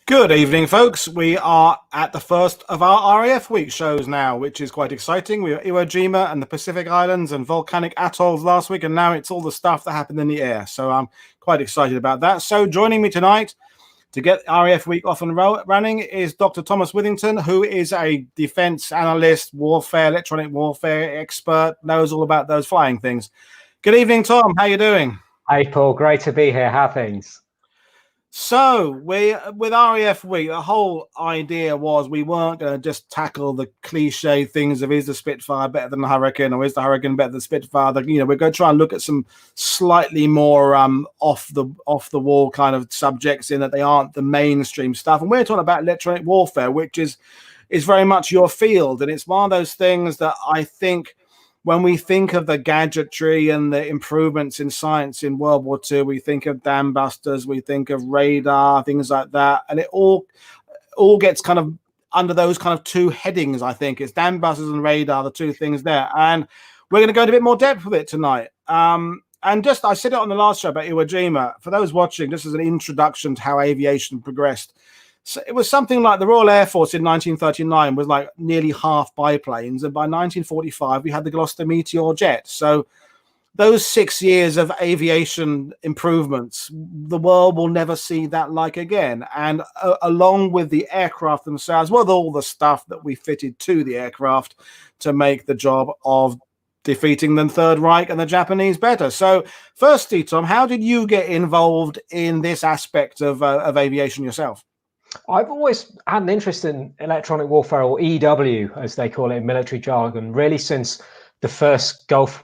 Good evening, folks. We are at the first of our RAF week shows now, which is quite exciting. We were Iwo Jima and the Pacific Islands and volcanic atolls last week, and now it's all the stuff that happened in the air. So I'm quite excited about that. So joining me tonight to get RAF week off and running is Dr. Thomas Withington, who is a defense analyst, warfare, electronic warfare expert, knows all about those flying things. Good evening, Tom. How you doing? Hey, Paul. Great to be here. How are things? So with RAF Week, the whole idea was we weren't going to just tackle the cliche things of is the Spitfire better than the Hurricane or is the Hurricane better than the Spitfire. We're going to try and look at some slightly more off the wall kind of subjects in that they aren't the mainstream stuff. And we're talking about electronic warfare, which is very much your field, and it's one of those things that I think, when we think of the gadgetry and the improvements in science in World War II, we think of dam busters, we think of radar, things like that. And it all gets kind of under those kind of two headings, I think. It's dam busters and radar, the two things there. And we're going to go into a bit more depth with it tonight. And I said it on the last show about Iwo Jima. For those watching, just as an introduction to how aviation progressed. So it was something like the Royal Air Force in 1939 was like nearly half biplanes, and by 1945 we had the Gloucester Meteor jet. So those 6 years of aviation improvements, the world will never see that like again. And along with the aircraft themselves, well, all the stuff that we fitted to the aircraft to make the job of defeating the Third Reich and the Japanese better. So firstly, Tom, how did you get involved in this aspect of aviation yourself? I've always had an interest in electronic warfare, or EW, as they call it in military jargon, really since the first Gulf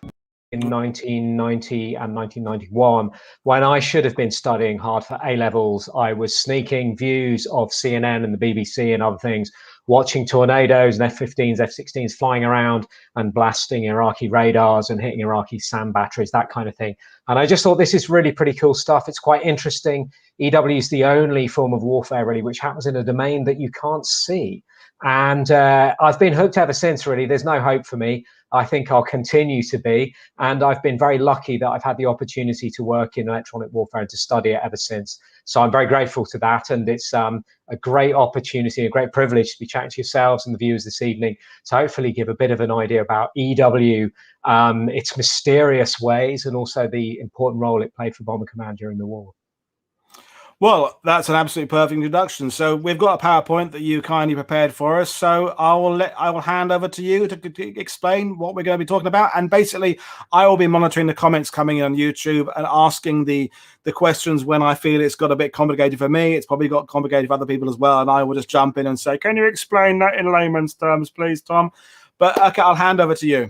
in 1990 and 1991, when I should have been studying hard for A-levels. I was sneaking views of CNN and the BBC and other things, watching tornadoes and F-15s, F-16s flying around and blasting Iraqi radars and hitting Iraqi SAM batteries, that kind of thing. And I just thought, this is really pretty cool stuff. It's quite interesting. EW is the only form of warfare, really, which happens in a domain that you can't see. And I've been hooked ever since, really. There's no hope for me. I think I'll continue to be. And I've been very lucky that I've had the opportunity to work in electronic warfare and to study it ever since. So I'm very grateful to that. And it's a great opportunity, a great privilege to be chatting to yourselves and the viewers this evening to hopefully give a bit of an idea about EW, its mysterious ways, and also the important role it played for Bomber Command during the war. Well, that's an absolutely perfect introduction. So we've got a PowerPoint that you kindly prepared for us. So I will hand over to you to explain what we're going to be talking about. And basically, I will be monitoring the comments coming in on YouTube and asking the questions when I feel it's got a bit complicated for me. It's probably got complicated for other people as well. And I will just jump in and say, can you explain that in layman's terms, please, Tom? But okay, I'll hand over to you.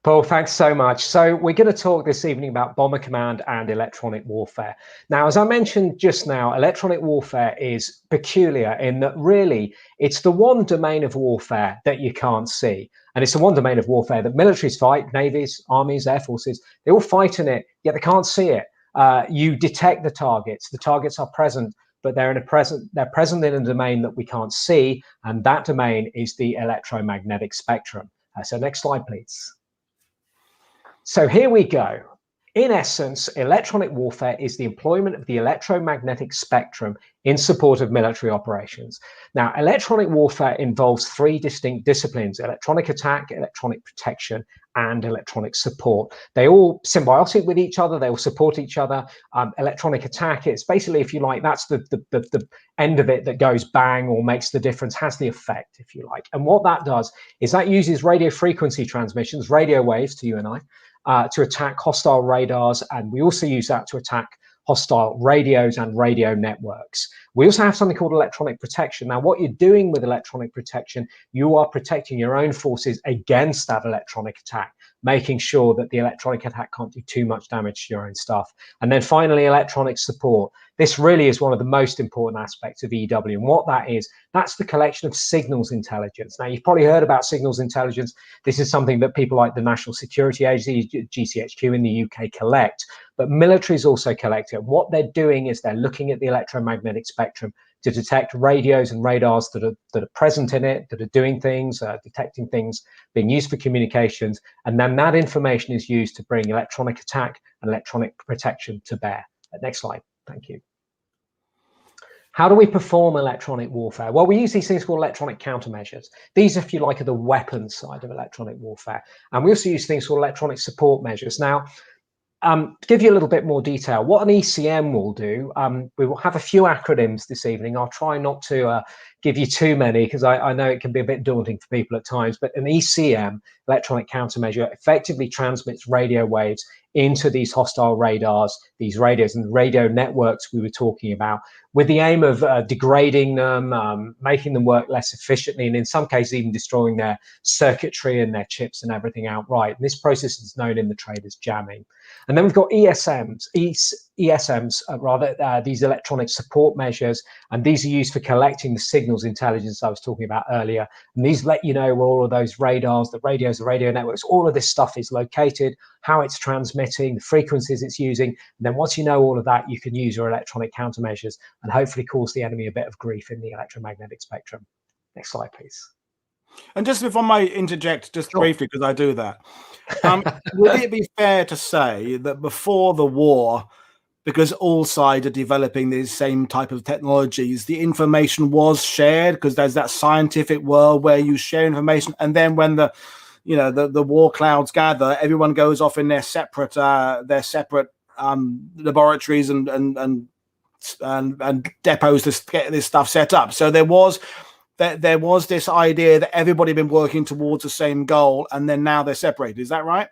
Paul, thanks so much. So we're going to talk this evening about Bomber Command and electronic warfare. Now, as I mentioned just now, electronic warfare is peculiar in that really it's the one domain of warfare that you can't see. And it's the one domain of warfare that militaries fight, navies, armies, air forces, they all fight in it, yet they can't see it. You detect the targets are present, but they're present in a domain that we can't see, and that domain is the electromagnetic spectrum. So next slide, please. So here we go. In essence, electronic warfare is the employment of the electromagnetic spectrum in support of military operations. Now, electronic warfare involves three distinct disciplines: electronic attack, electronic protection, and electronic support. They all symbiotic with each other. They all support each other. Electronic attack, it's basically, if you like, that's the end of it that goes bang or makes the difference, has the effect, if you like. And what that does is that uses radio frequency transmissions, radio waves to you and I, to attack hostile radars, and we also use that to attack hostile radios and radio networks. We also have something called electronic protection. Now, what you're doing with electronic protection, you are protecting your own forces against that electronic attack, making sure that the electronic attack can't do too much damage to your own stuff. And then finally, electronic support. This really is one of the most important aspects of EW. And what that is, that's the collection of signals intelligence. Now, you've probably heard about signals intelligence. This is something that people like the National Security Agency, GCHQ in the UK, collect. But militaries also collect it. And what they're doing is they're looking at the electromagnetic spectrum to detect radios and radars that are present in it, that are doing things, detecting things being used for communications. And then that information is used to bring electronic attack and electronic protection to bear. Next slide. Thank you. How do we perform electronic warfare? Well, we use these things called electronic countermeasures. These, if you like, are the weapons side of electronic warfare. And we also use things called electronic support measures. Now, to give you a little bit more detail, what an ECM will do, we will have a few acronyms this evening. I'll try not to give you too many because I know it can be a bit daunting for people at times, but an ECM, electronic countermeasure, effectively transmits radio waves into these hostile radars, these radios and radio networks we were talking about, with the aim of degrading them, making them work less efficiently, and in some cases even destroying their circuitry and their chips and everything outright. And this process is known in the trade as jamming. And then we've got ESMs, these electronic support measures, and these are used for collecting the signals intelligence I was talking about earlier. And these let you know where all of those radars, the radios, the radio networks, all of this stuff is located, how it's transmitting, the frequencies it's using. And then once you know all of that, you can use your electronic countermeasures and hopefully cause the enemy a bit of grief in the electromagnetic spectrum. Next slide, please. And just if I may interject just Sure. briefly, because I do that, would it be fair to say that before the war, because all sides are developing these same type of technologies, the information was shared because there's that scientific world where you share information, and then when the war clouds gather, everyone goes off in their separate laboratories and depots to get this stuff set up. So there was this idea that everybody had been working towards the same goal, and then now they're separated. Is that right?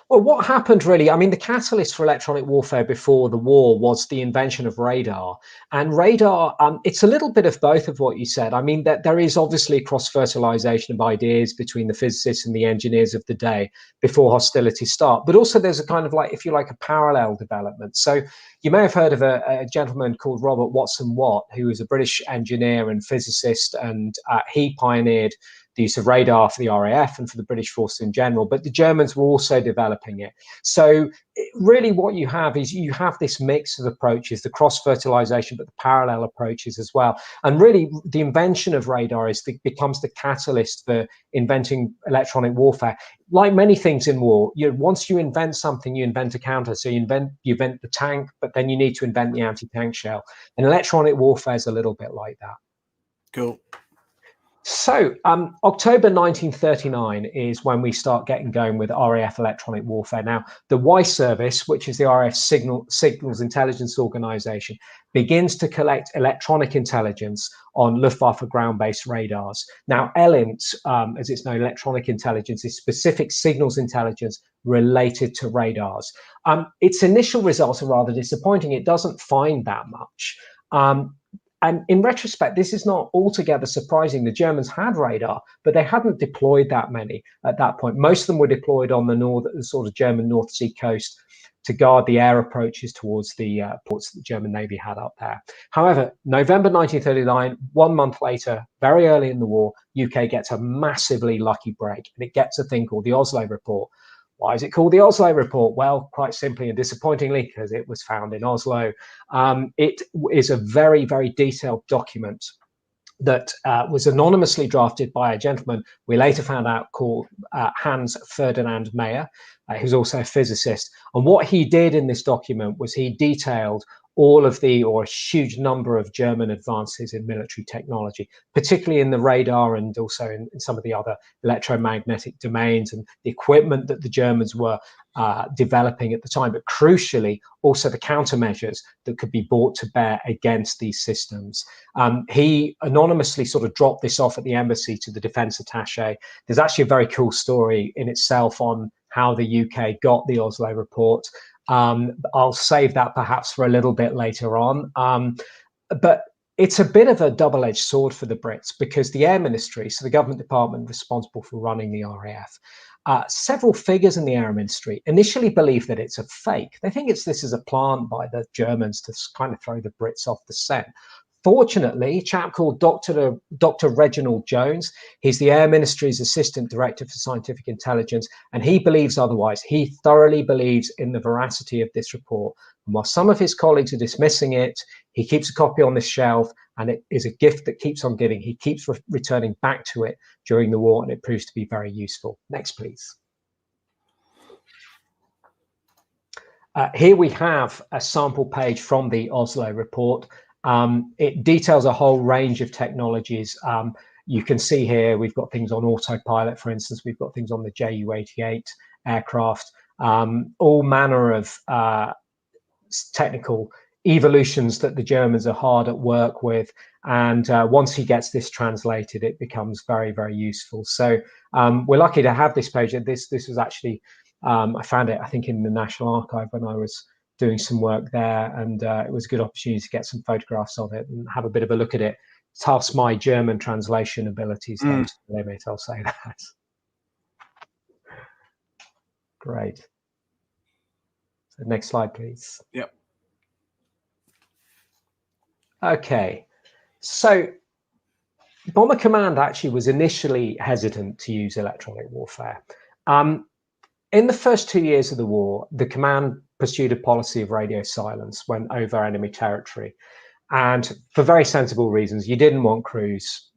Well, what happened really, I mean, the catalyst for electronic warfare before the war was the invention of radar. And radar, it's a little bit of both of what you said. I mean, that there is obviously cross-fertilization of ideas between the physicists and the engineers of the day before hostilities start. But also there's a kind of like, if you like, a parallel development. So you may have heard of a gentleman called Robert Watson Watt, who was a British engineer and physicist, and he pioneered the use of radar for the RAF and for the British forces in general, but the Germans were also developing it. So really what you have is you have this mix of approaches, the cross-fertilization, but the parallel approaches as well. And really the invention of radar becomes the catalyst for inventing electronic warfare. Like many things in war, once you invent something, you invent a counter. So you invent the tank, but then you need to invent the anti-tank shell. And electronic warfare is a little bit like that. Cool. So October 1939 is when we start getting going with RAF electronic warfare. Now, the WWII service, which is the RAF Signals Intelligence Organization, begins to collect electronic intelligence on Luftwaffe ground-based radars. Now, ELINT, as it's known, electronic intelligence, is specific signals intelligence related to radars. Its initial results are rather disappointing. It doesn't find that much. And in retrospect, this is not altogether surprising. The Germans had radar, but they hadn't deployed that many at that point. Most of them were deployed on the sort of German North Sea coast to guard the air approaches towards the ports that the German Navy had up there. However, November 1939, 1 month later, very early in the war, UK gets a massively lucky break, and it gets a thing called the Oslo Report. Why is it called the Oslo Report? Well, quite simply and disappointingly, because it was found in Oslo. It is a very, very detailed document that was anonymously drafted by a gentleman we later found out called Hans Ferdinand Mayer, who's also a physicist. And what he did in this document was he detailed all of a huge number of German advances in military technology, particularly in the radar and also in some of the other electromagnetic domains and the equipment that the Germans were developing at the time, but crucially also the countermeasures that could be brought to bear against these systems. He anonymously sort of dropped this off at the embassy to the defense attaché. There's actually a very cool story in itself on how the UK got the Oslo Report. I'll save that perhaps for a little bit later on. But it's a bit of a double-edged sword for the Brits, because the Air Ministry, so the government department responsible for running the RAF, several figures in the Air Ministry initially believe that it's a fake. They think this is a plant by the Germans to kind of throw the Brits off the scent. Fortunately, a chap called Dr. Reginald Jones, he's the Air Ministry's Assistant Director for Scientific Intelligence, and he believes otherwise. He thoroughly believes in the veracity of this report. And while some of his colleagues are dismissing it, he keeps a copy on the shelf, and it is a gift that keeps on giving. He keeps returning back to it during the war, and it proves to be very useful. Next, please. Here we have a sample page from the Oslo Report. It details a whole range of technologies. You can see here we've got things on autopilot, for instance. We've got things on the Ju-88 aircraft, all manner of technical evolutions that the Germans are hard at work with. And once he gets this translated, it becomes very, very useful. So we're lucky to have this page. This was actually, I found it, I think, in the National Archive when I was doing some work there. And it was a good opportunity to get some photographs of it and have a bit of a look at it. Task my German translation abilities though, to the limit, I'll say that. Great. So next slide, please. Yep. Okay, so Bomber Command actually was initially hesitant to use electronic warfare. In the first 2 years of the war, the command pursued a policy of radio silence when over enemy territory. And for very sensible reasons. You didn't want crews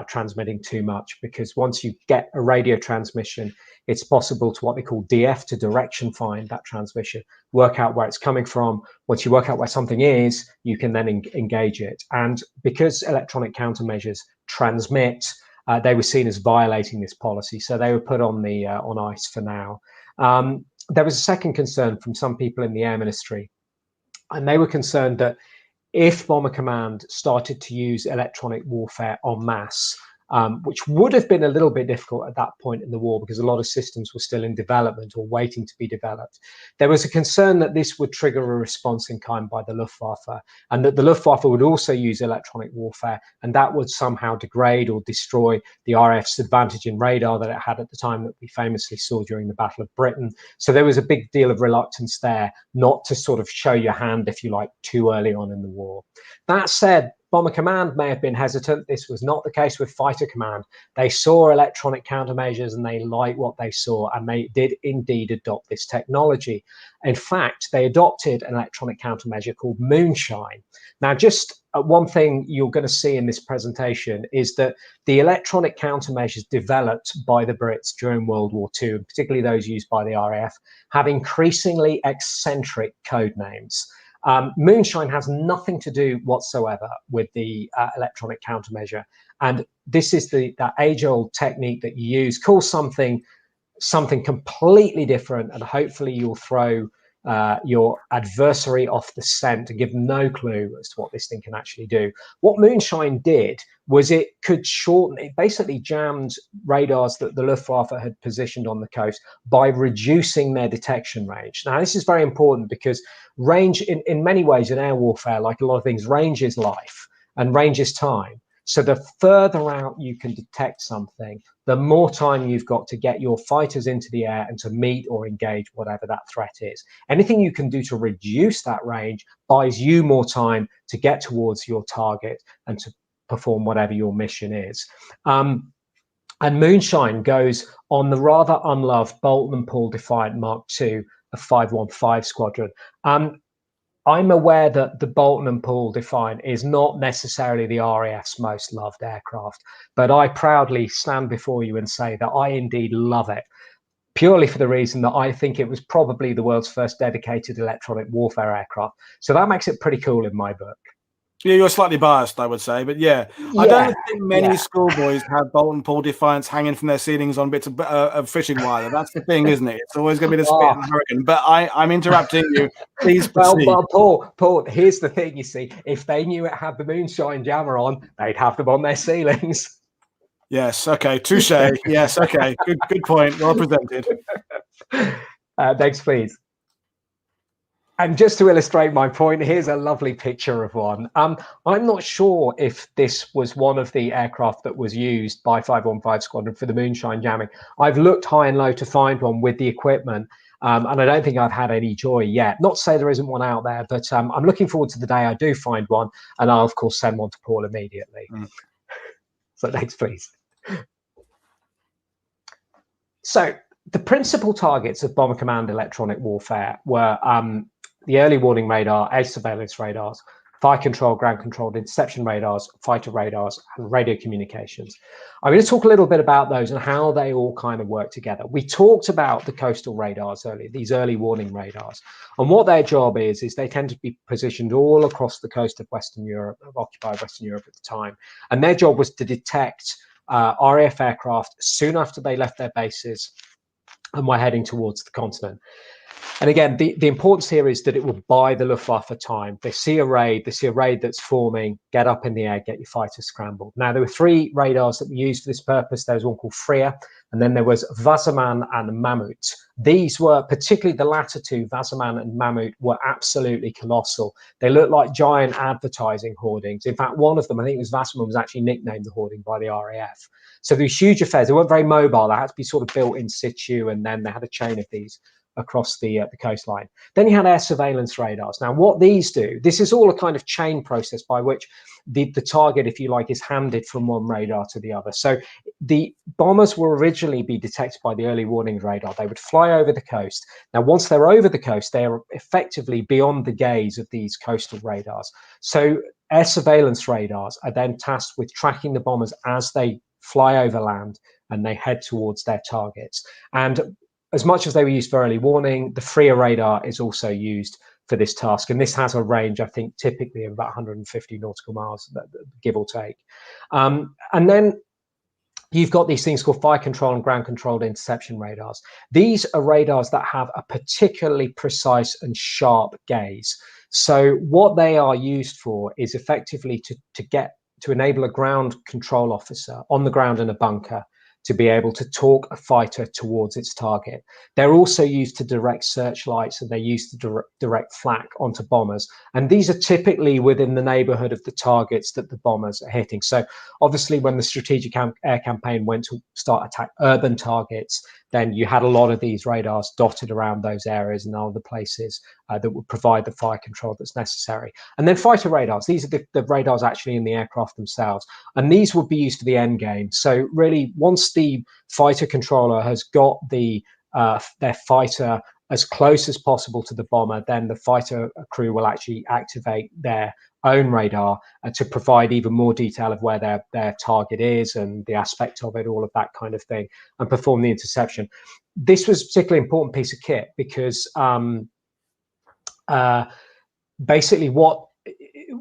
transmitting too much, because once you get a radio transmission, it's possible to what they call DF, to direction find that transmission, work out where it's coming from. Once you work out where something is, you can then engage it. And because electronic countermeasures transmit, they were seen as violating this policy. So they were put on the on ice for now. There was a second concern from some people in the Air Ministry, and they were concerned that if Bomber Command started to use electronic warfare en masse, which would have been a little bit difficult at that point in the war because a lot of systems were still in development or waiting to be developed, there was a concern that this would trigger a response in kind by the Luftwaffe, and that the Luftwaffe would also use electronic warfare, and that would somehow degrade or destroy the RAF's advantage in radar that it had at the time, that we famously saw during the Battle of Britain. So there was a big deal of reluctance there not to sort of show your hand, if you like, too early on in the war. That said, Bomber Command may have been hesitant. This was not the case with Fighter Command. They saw electronic countermeasures and they liked what they saw, and they did indeed adopt this technology. In fact, they adopted an electronic countermeasure called Moonshine. Now, just one thing you're going to see in this presentation is that the electronic countermeasures developed by the Brits during World War II, and particularly those used by the RAF, have increasingly eccentric code names. Moonshine has nothing to do whatsoever with the electronic countermeasure, and this is that age-old technique that you use. Call something completely different, and hopefully you'll throw your adversary off the scent and give them no clue as to what this thing can actually do. What Moonshine did was it could shorten, it basically jammed radars that the Luftwaffe had positioned on the coast by reducing their detection range. Now, this is very important because range, in many ways in air warfare, like a lot of things, range is life and range is time. So the further out you can detect something, the more time you've got to get your fighters into the air and to meet or engage whatever that threat is. Anything you can do to reduce that range buys you more time to get towards your target and to perform whatever your mission is. And Moonshine goes on the rather unloved Bolton and Paul Defiant Mark II of 515 Squadron. I'm aware that the Bolton and Paul Defiant is not necessarily the RAF's most loved aircraft, but I proudly stand before you and say that I indeed love it, purely for the reason that I think it was probably the world's first dedicated electronic warfare aircraft. So that makes it pretty cool in my book. Yeah, you're slightly biased, I would say, but yeah. I don't think many schoolboys have Bolton Paul Defiants hanging from their ceilings on bits of fishing wire. That's the thing, isn't it? It's always going to be the Spit and the Hurricane. But I'm interrupting you. Please proceed. Well, Paul, here's the thing, you see. If they knew it had the Moonshine jammer on, they'd have them on their ceilings. Yes, okay, touche. Yes, okay, good point. Well presented. Next, please. And just to illustrate my point, here's a lovely picture of one. I'm not sure if this was one of the aircraft that was used by 515 Squadron for the Moonshine jamming. I've looked high and low to find one with the equipment, and I don't think I've had any joy yet. Not to say there isn't one out there, but I'm looking forward to the day I do find one, and I'll, of course, send one to Paul immediately. So next, please. So the principal targets of Bomber Command electronic warfare were the early warning radar, air surveillance radars, fire control, ground controlled interception radars, fighter radars, and radio communications. I'm going to talk a little bit about those and how they all kind of work together. We talked about the coastal radars earlier, these early warning radars. And what their job is they tend to be positioned all across the coast of Western Europe, of occupied Western Europe at the time. And their job was to detect RAF aircraft soon after they left their bases and were heading towards the continent. And again, the importance here is that it will buy the Luftwaffe time. They see a raid that's forming, get up in the air, get your fighters scrambled. Now, there were 3 radars that were used for this purpose. There was one called Freya, and then there was Wassermann and Mammut. These were, particularly the latter 2, Wassermann and Mammut, were absolutely colossal. They looked like giant advertising hoardings. In fact, one of them, I think it was Wassermann, was actually nicknamed the hoarding by the RAF. So these huge affairs, they weren't very mobile. They had to be sort of built in situ, and then they had a chain of these across the coastline. Then you had air surveillance radars. Now, what these do, this is all a kind of chain process by which the target, if you like, is handed from one radar to the other. So the bombers will originally be detected by the early warning radar. They would fly over the coast. Now, once they're over the coast, they are effectively beyond the gaze of these coastal radars. So air surveillance radars are then tasked with tracking the bombers as they fly over land and they head towards their targets. And as much as they were used for early warning, the Freya radar is also used for this task. And this has a range, I think, typically of about 150 nautical miles, give or take. And then you've got these things called fire control and ground controlled interception radars. These are radars that have a particularly precise and sharp gaze. So what they are used for is effectively to enable a ground control officer on the ground in a bunker to be able to talk a fighter towards its target. They're also used to direct searchlights, and they're used to direct flak onto bombers. And these are typically within the neighborhood of the targets that the bombers are hitting. So obviously when the strategic air campaign went to start attack urban targets, then you had a lot of these radars dotted around those areas and other places that would provide the fire control that's necessary. And then fighter radars, these are the radars actually in the aircraft themselves. And these would be used for the end game. So really, once the fighter controller has got their fighter as close as possible to the bomber, then the fighter crew will actually activate their own radar to provide even more detail of where their target is and the aspect of it, all of that kind of thing, and perform the interception. This was a particularly important piece of kit because basically what,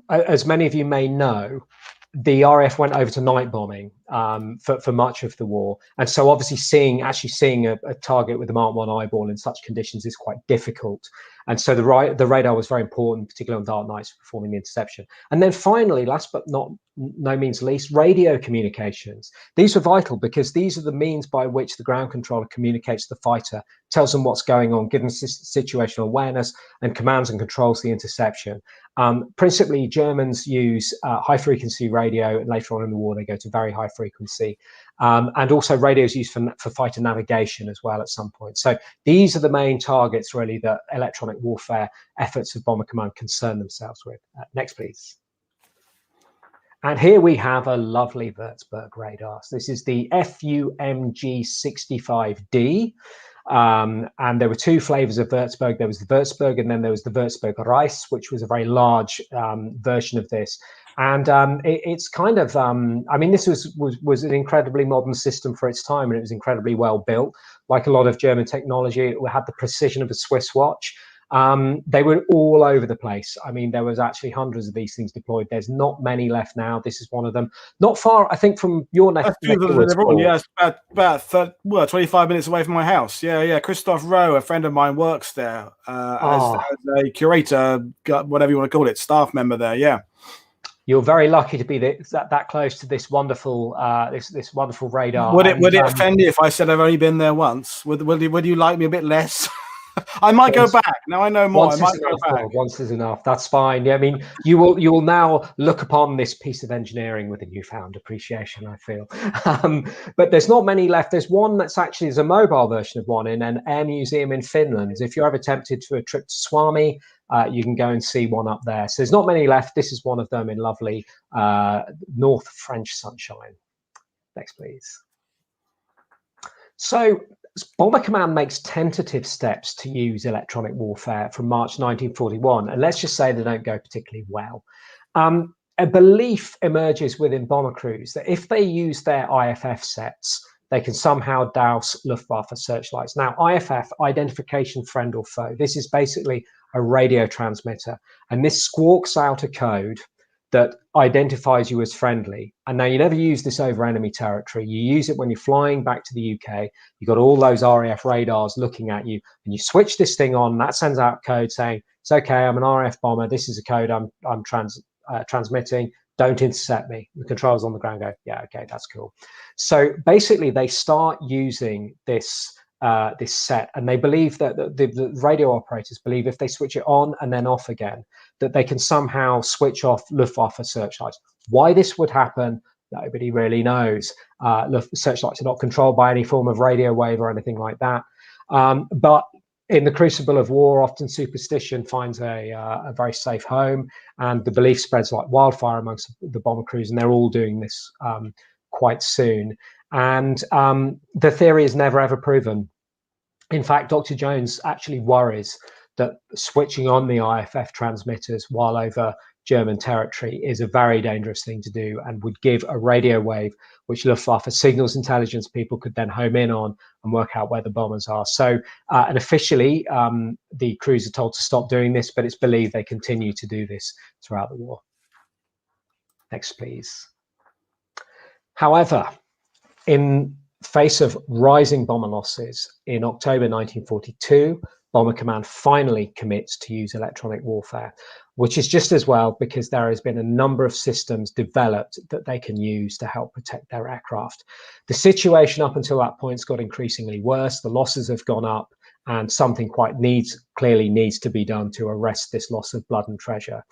as many of you may know, the RAF went over to night bombing for much of the war, and so obviously actually seeing a target with the Mark 1 eyeball in such conditions is quite difficult. And so the radar was very important, particularly on dark nights, for performing the interception. And then finally, last but no means least, radio communications. These were vital because these are the means by which the ground controller communicates to the fighter, tells them what's going on, gives them situational awareness, and commands and controls the interception. Principally, Germans use high-frequency radio, and later on in the war, they go to very high frequency. And also radios used for fighter navigation as well at some point. So these are the main targets, really, that electronic warfare efforts of Bomber Command concern themselves with. Next, please. And here we have a lovely Würzburg radar. So this is the FUMG-65D. And there were 2 flavors of Würzburg. There was the Würzburg, and then there was the Würzburg Reis, which was a very large version of this. And it's kind of, I mean, this was an incredibly modern system for its time, and it was incredibly well built. Like a lot of German technology, it had the precision of a Swiss watch. They were all over the place. I mean, there was actually hundreds of these things deployed. There's not many left now. This is one of them. Not far, I think, from your neck. Yeah, it's about 25 minutes away from my house. Yeah. Christoph Rowe, a friend of mine, works there as a curator, whatever you want to call it, staff member there. Yeah. You're very lucky to be that close to this wonderful this wonderful radar. Would it offend you if I said I've only been there once? Would you like me a bit less? I might go back. Now I know more. I might go back. Once is enough. That's fine. Yeah, I mean, you will now look upon this piece of engineering with a newfound appreciation, I feel. But there's not many left. There's one that's actually a mobile version of one in an air museum in Finland. If you're ever tempted to a trip to Suomi, you can go and see one up there. So there's not many left. This is one of them in lovely North French sunshine. Next, please. So Bomber Command makes tentative steps to use electronic warfare from March 1941, and let's just say they don't go particularly well. A belief emerges within bomber crews that if they use their IFF sets, they can somehow douse Luftwaffe searchlights. Now, IFF, identification friend or foe, this is basically a radio transmitter, and this squawks out a code that identifies you as friendly. And now you never use this over enemy territory. You use it when you're flying back to the UK. You've got all those RAF radars looking at you, and you switch this thing on. That sends out code saying, it's okay, I'm an RAF bomber. This is a code I'm transmitting. Don't intercept me. The controls on the ground go, yeah, okay, that's cool. So basically, they start using this this set, and they believe that the radio operators believe if they switch it on and then off again, that they can somehow switch off Luftwaffe searchlights. Why this would happen, nobody really knows. Searchlights are not controlled by any form of radio wave or anything like that. But in the crucible of war, often superstition finds a very safe home, and the belief spreads like wildfire amongst the bomber crews, and they're all doing this quite soon. And the theory is never ever proven. In fact, Dr. Jones actually worries that switching on the IFF transmitters while over German territory is a very dangerous thing to do, and would give a radio wave which Luftwaffe signals intelligence people could then home in on and work out where the bombers are. So, and officially, the crews are told to stop doing this, but it's believed they continue to do this throughout the war. Next, please. However, in face of rising bomber losses, in October 1942, Bomber Command finally commits to use electronic warfare, which is just as well because there has been a number of systems developed that they can use to help protect their aircraft. The situation up until that point has got increasingly worse. The losses have gone up, and something quite clearly needs to be done to arrest this loss of blood and treasure.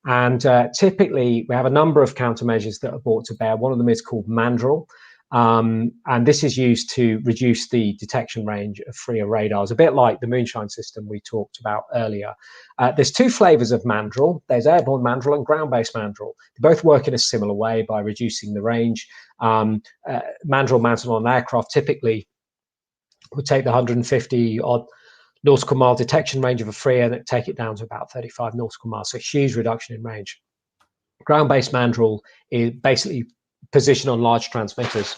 And typically, we have a number of countermeasures that are brought to bear. One of them is called Mandrel. And this is used to reduce the detection range of freer radars, a bit like the moonshine system we talked about earlier. There's two flavors of Mandrel. There's airborne Mandrel and ground-based Mandrel. They both work in a similar way by reducing the range. Mandrel mounted on an aircraft typically would take the 150 odd nautical mile detection range of a freer and take it down to about 35 nautical miles, so a huge reduction in range. Ground-based Mandrel is basically positioned on large transmitters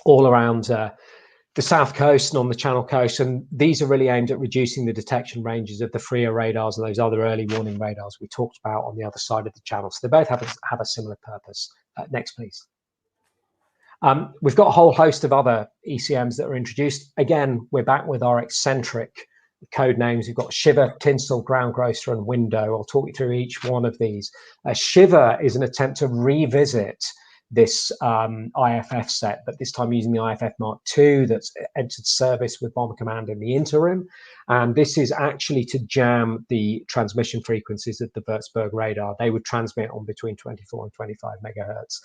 all around the south coast and on the Channel coast, and these are really aimed at reducing the detection ranges of the freer radars and those other early warning radars we talked about on the other side of the channel. So they both have a similar purpose. Next, please. We've got a whole host of other ECMs that are introduced. Again, we're back with our eccentric code names. We've got Shiver, Tinsel, Ground Grocer, and Window. I'll talk you through each one of these. Shiver is an attempt to revisit this IFF set, but this time using the IFF Mark II that's entered service with Bomber Command in the interim. And this is actually to jam the transmission frequencies of the Würzburg radar. They would transmit on between 24 and 25 megahertz.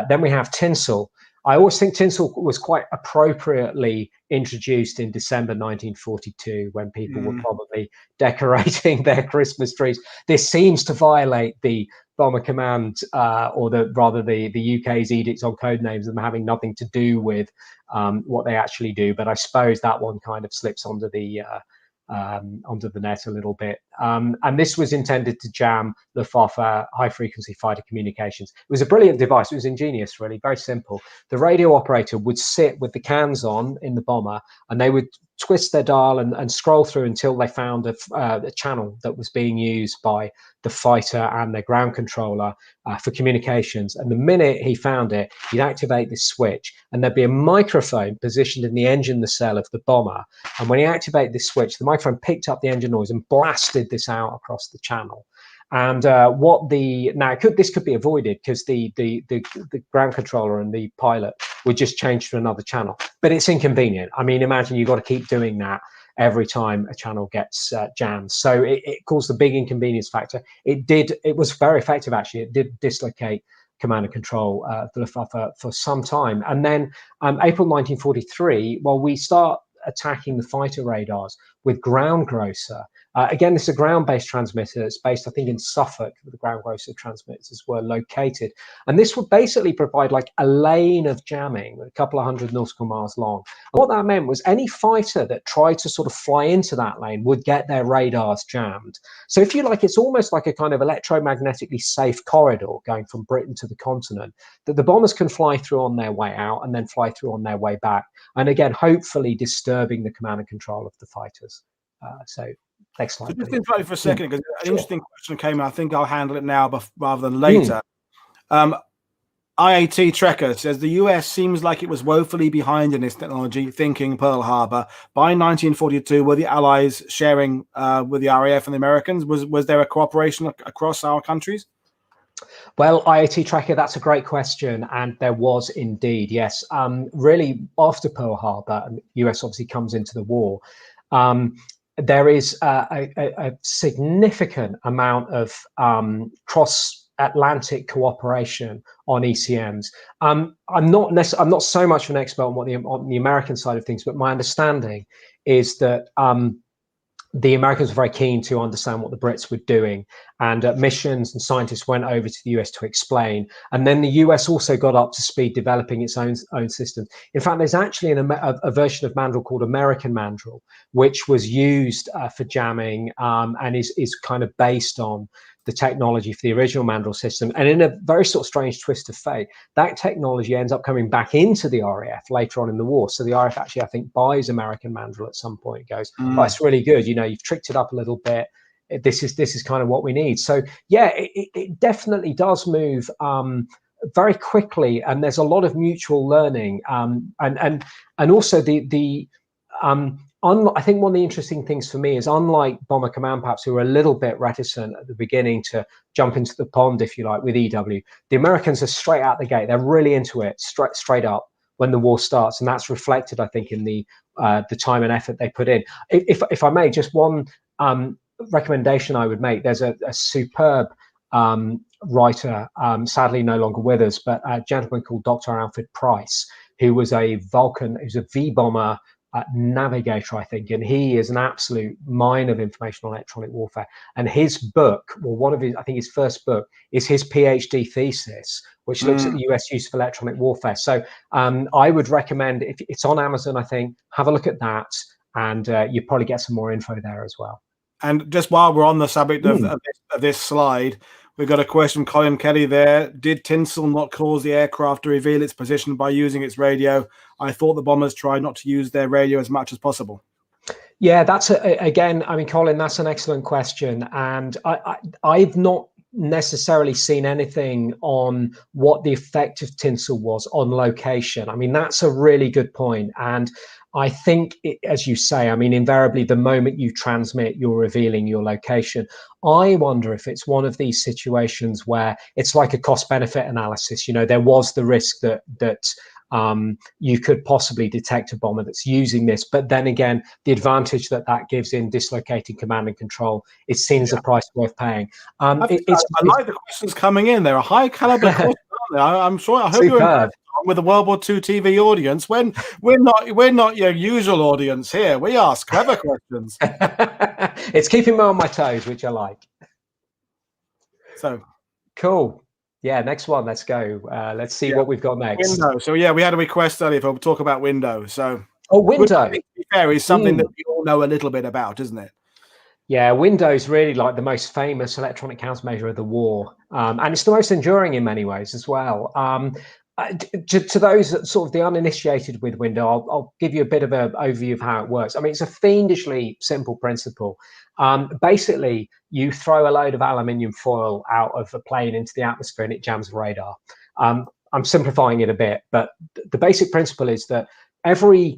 Then we have Tinsel. I always think Tinsel was quite appropriately introduced in December 1942 when people were probably decorating their Christmas trees. This seems to violate the Bomber Command, or the UK's edicts on code names, and having nothing to do with what they actually do. But I suppose that one kind of slips onto the net a little bit. And this was intended to jam Luftwaffe high-frequency fighter communications. It was a brilliant device. It was ingenious, really, very simple. The radio operator would sit with the cans on in the bomber, and they would twist their dial and scroll through until they found a channel that was being used by the fighter and their ground controller for communications. And the minute he found it, he'd activate this switch, and there'd be a microphone positioned in the engine nacelle of the bomber. And when he activated this switch, the microphone picked up the engine noise and blasted this out across the channel. And this could be avoided because the ground controller and the pilot would just change to another channel. But it's inconvenient. I mean, imagine you've got to keep doing that every time a channel gets jammed. So it caused a big inconvenience factor. It was very effective, actually. It did dislocate command and control of the Luftwaffe for some time. And then April 1943, we start attacking the fighter radars with Ground Grocer. Again, this is a ground-based transmitter. It's based, I think, in Suffolk, where the ground grocer transmitters were located. And this would basically provide like a lane of jamming, a couple of hundred nautical miles long. And what that meant was any fighter that tried to sort of fly into that lane would get their radars jammed. So if you like, it's almost like a kind of electromagnetically safe corridor going from Britain to the continent that the bombers can fly through on their way out and then fly through on their way back. And again, hopefully disturbing the command and control of the fighters. So next slide. So just interrupt you for a second, because an interesting question came in. I think I'll handle it now rather than later. IAT Trekker says the US seems like it was woefully behind in this technology, thinking Pearl Harbor. By 1942, were the Allies sharing with the RAF and the Americans? Was there a cooperation across our countries? Well, IAT Trekker, that's a great question. And there was indeed, yes. Really, after Pearl Harbor, and the US obviously comes into the war, there is a significant amount of cross-Atlantic cooperation on ECMs. I'm not so much of an expert on the American side of things, but my understanding is that the Americans were very keen to understand what the Brits were doing, and missions and scientists went over to the US to explain. And then the US also got up to speed developing its own systems. In fact, there's actually a version of Mandrel called American Mandrel, which was used for jamming and is kind of based on the technology for the original Mandrel system. And in a very sort of strange twist of fate, that technology ends up coming back into the RAF later on in the war. So the RAF actually, I think, buys American Mandrel at some point. It goes, oh, it's really good. You know, you've tricked it up a little bit. This is kind of what we need. So yeah, it definitely does move very quickly, and there's a lot of mutual learning. And also I think one of the interesting things for me is, unlike Bomber Command perhaps, who were a little bit reticent at the beginning to jump into the pond, if you like, with EW, the Americans are straight out the gate. They're really into it, straight up when the war starts, and that's reflected, I think, in the time and effort they put in. If I may, just one recommendation I would make. There's a superb writer, sadly no longer with us, but a gentleman called Dr. Alfred Price, who was a Vulcan, who's a V-bomber navigator, I think, and he is an absolute mine of information on electronic warfare. And his book, well, I think his first book is his PhD thesis, which looks at the US use of electronic warfare. So I would recommend, if it's on Amazon, I think, have a look at that, and you probably get some more info there as well. And just while we're on the subject of this slide, we've got a question from Colin Kelly there. Did tinsel not cause the aircraft to reveal its position by using its radio? I thought the bombers tried not to use their radio as much as possible. Yeah, that's again, I mean, Colin, that's an excellent question. And I've not necessarily seen anything on what the effect of tinsel was on location. I mean, that's a really good point. And I think, as you say, I mean, invariably, the moment you transmit, you're revealing your location. I wonder if it's one of these situations where it's like a cost-benefit analysis. You know, there was the risk that you could possibly detect a bomber that's using this, but then again, the advantage that gives in dislocating command and control is seen as a price worth paying. I like the questions coming in. They're a high caliber question, aren't they? I'm sure. I hope Superb. you're with a World War II TV audience. When we're not your usual audience here. We ask clever questions. It's keeping me on my toes, which I like. So cool. Yeah, next one. Let's go. Let's see what we've got next. Windows. So yeah, we had a request earlier for talk about Windows. So Windows. To be fair, is something that we all know a little bit about, isn't it? Yeah, Windows really like the most famous electronic countermeasure of the war, and it's the most enduring in many ways as well. To those that sort of the uninitiated with Windows, I'll give you a bit of an overview of how it works. I mean, it's a fiendishly simple principle. Basically, you throw a load of aluminium foil out of a plane into the atmosphere and it jams the radar. I'm simplifying it a bit, but the basic principle is that every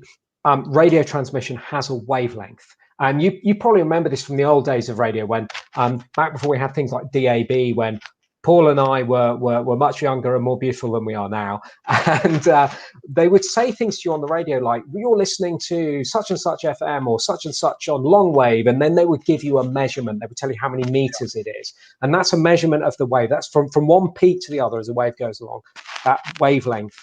radio transmission has a wavelength. And you probably remember this from the old days of radio, when back before we had things like DAB, when Paul and I were much younger and more beautiful than we are now. And they would say things to you on the radio like, you're listening to such and such FM or such and such on long wave. And then they would give you a measurement. They would tell you how many meters it is. And that's a measurement of the wave. That's from one peak to the other as the wave goes along. That wavelength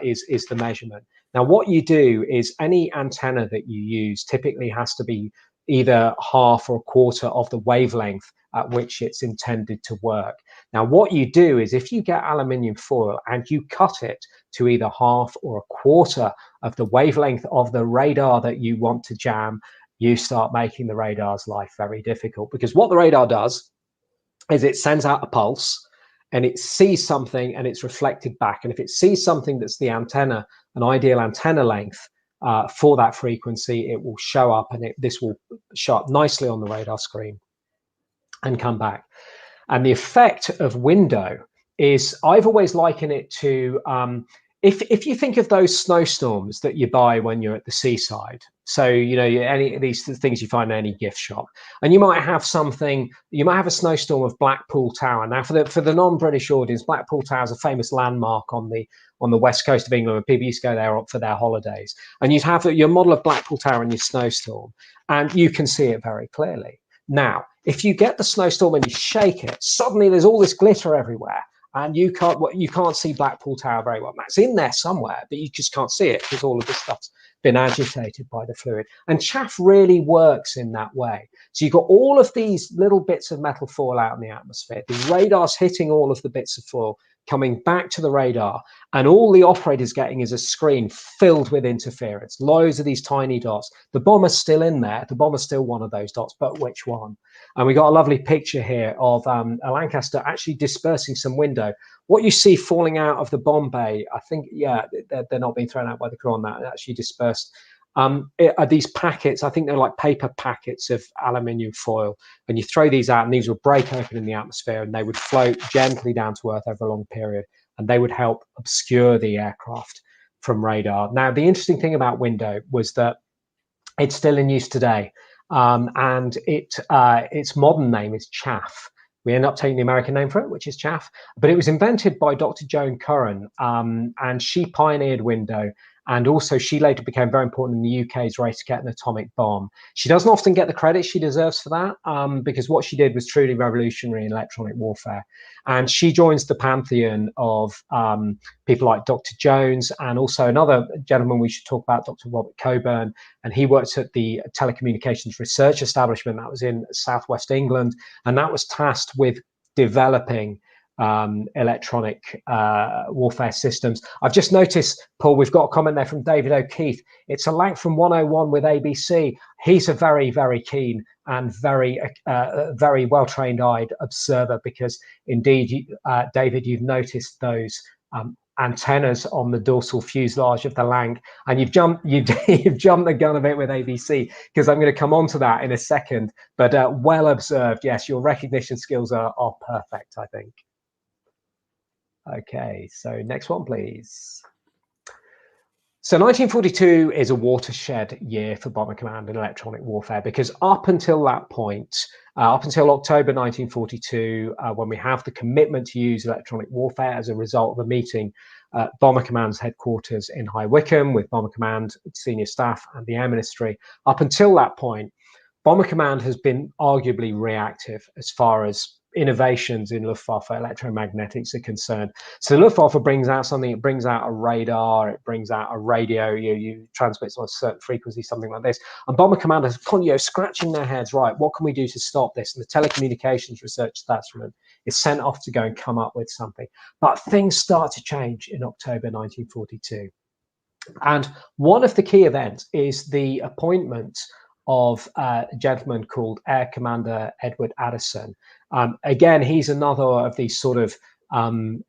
is the measurement. Now, what you do is any antenna that you use typically has to be either half or a quarter of the wavelength at which it's intended to work. Now, what you do is if you get aluminium foil and you cut it to either half or a quarter of the wavelength of the radar that you want to jam, you start making the radar's life very difficult, because what the radar does is it sends out a pulse and it sees something and it's reflected back. And if it sees something that's the antenna, an ideal antenna length for that frequency, it will show up, and this will show up nicely on the radar screen and come back. And the effect of window is, I've always likened it to, if you think of those snowstorms that you buy when you're at the seaside. So, you know, any of these things you find in any gift shop, and you might have something, you might have a snowstorm of Blackpool Tower. Now, for the non-British audience, Blackpool Tower is a famous landmark on the west coast of England, where people used to go there for their holidays. And you'd have your model of Blackpool Tower in your snowstorm, and you can see it very clearly. Now, if you get the snowstorm and you shake it, suddenly there's all this glitter everywhere, and you can't see Blackpool Tower very well. That's in there somewhere, but you just can't see it because all of this stuff's been agitated by the fluid. And chaff really works in that way. So you've got all of these little bits of metal foil out in the atmosphere. The radar's hitting all of the bits of foil, coming back to the radar, and all the operator's getting is a screen filled with interference, loads of these tiny dots. The bomber's still in there. The bomber's still one of those dots, but which one? And we got a lovely picture here of a Lancaster actually dispersing some window. What you see falling out of the bomb bay, I think, yeah, they're not being thrown out by the crew on that, actually dispersed. Are these packets, I think they're like paper packets of aluminium foil, and you throw these out and these will break open in the atmosphere and they would float gently down to earth over a long period, and they would help obscure the aircraft from radar. Now, the interesting thing about window was that it's still in use today, and its modern name is chaff. We end up taking the American name for it, which is chaff, but it was invented by Dr. Joan Curran, and she pioneered window. And also, she later became very important in the UK's race to get an atomic bomb. She doesn't often get the credit she deserves for that, because what she did was truly revolutionary in electronic warfare. And she joins the pantheon of people like Dr. Jones, and also another gentleman we should talk about, Dr. Robert Coburn. And he worked at the Telecommunications Research Establishment that was in southwest England, and that was tasked with developing electronic warfare systems. I've just noticed, Paul, we've got a comment there from David O'Keefe. It's a link from 101 with ABC. He's a very, very keen and very well-trained-eyed observer, because indeed, David, you've noticed those antennas on the dorsal fuselage of the Lang, and you've jumped the gun a bit with ABC, because I'm going to come on to that in a second. But well observed. Yes, your recognition skills are perfect, I think. Okay, so next one, please. So 1942 is a watershed year for Bomber Command and electronic warfare, because up until that point, up until October 1942, when we have the commitment to use electronic warfare as a result of a meeting at Bomber Command's headquarters in High Wycombe with Bomber Command senior staff and the Air Ministry, up until that point, Bomber Command has been arguably reactive as far as innovations in Luftwaffe electromagnetics are concerned. So the Luftwaffe brings out something, it brings out a radar, it brings out a radio, you transmit on a certain frequency, something like this. And Bomber Command is scratching their heads, right, what can we do to stop this? And the Telecommunications Research Establishment is sent off to go and come up with something. But things start to change in October 1942. And one of the key events is the appointment of a gentleman called Air Commander Edward Addison. Again, he's another of these sort of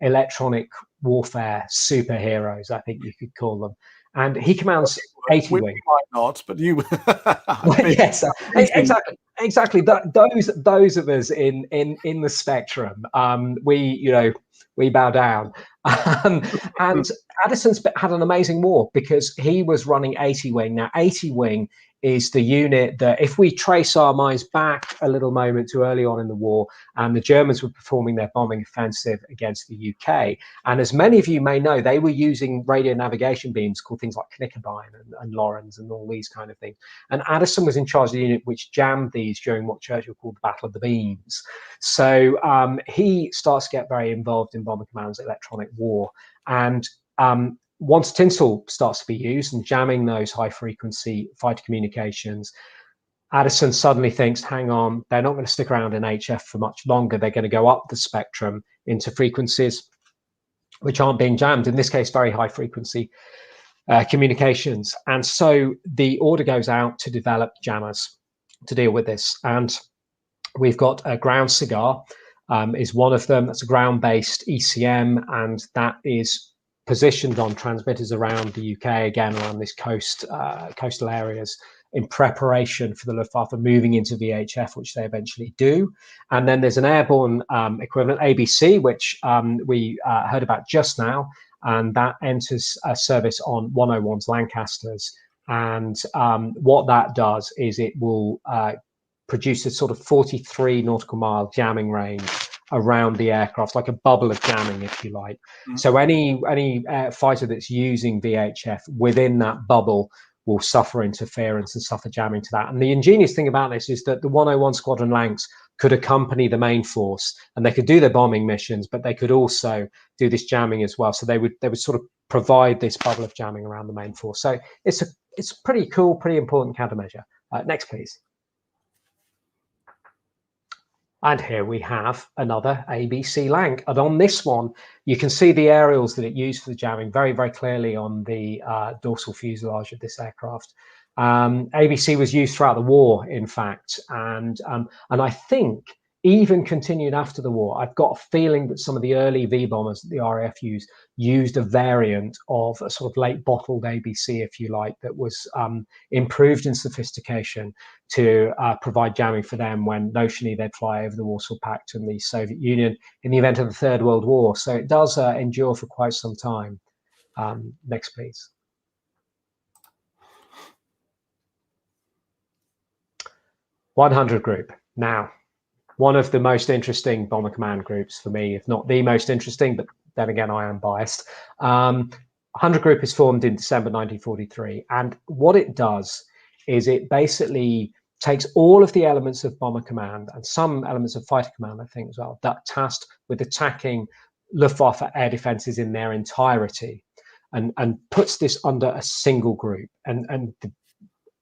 electronic warfare superheroes, I think you could call them. And he commands 80 Wing. We might not, but you. Yes, exactly. Those of us in the spectrum, we bow down. And Addison's had an amazing war, because he was running 80 Wing. Now, 80 Wing is the unit that, if we trace our minds back a little moment to early on in the war, and the Germans were performing their bombing offensive against the UK, and as many of you may know, they were using radio navigation beams called things like Knickerbein and Lorenz and all these kind of things. And Addison was in charge of the unit which jammed these during what Churchill called the Battle of the Beams. So he starts to get very involved in Bomber Command's electronic war, and once tinsel starts to be used and jamming those high frequency fighter communications, Addison suddenly thinks, hang on, they're not going to stick around in HF for much longer. They're going to go up the spectrum into frequencies which aren't being jammed, in this case, very high frequency communications. And so the order goes out to develop jammers to deal with this. And we've got a ground Cigar is one of them. That's a ground-based ECM, and that is positioned on transmitters around the UK, again, around this coastal areas, in preparation for the Luftwaffe moving into VHF, which they eventually do. And then there's an airborne equivalent, ABC, which we heard about just now, and that enters a service on 101's Lancasters. And what that does is it will produce a sort of 43 nautical mile jamming range around the aircraft, like a bubble of jamming, if you like. Mm-hmm. So any fighter that's using VHF within that bubble will suffer interference and suffer jamming to that. And the ingenious thing about this is that the 101 Squadron Lancs could accompany the main force, and they could do their bombing missions, but they could also do this jamming as well. So they would sort of provide this bubble of jamming around the main force. So it's pretty cool, pretty important countermeasure. Next, please. And here we have another ABC Lanc. And on this one, you can see the aerials that it used for the jamming very, very clearly on the dorsal fuselage of this aircraft. ABC was used throughout the war, in fact, and I think even continued after the war. I've got a feeling that some of the early V bombers that the RAF used a variant of a sort of late bottled ABC, if you like, that was improved in sophistication to provide jamming for them when notionally they'd fly over the Warsaw Pact and the Soviet Union in the event of the Third World War. So it does endure for quite some time. Next, please. #100 group. Now, one of the most interesting bomber command groups for me, if not the most interesting, but then again, I am biased. 100 group is formed in December 1943. And what it does is it basically takes all of the elements of bomber command and some elements of fighter command, I think, as well, that tasked with attacking Luftwaffe air defenses in their entirety, and puts this under a single group. And the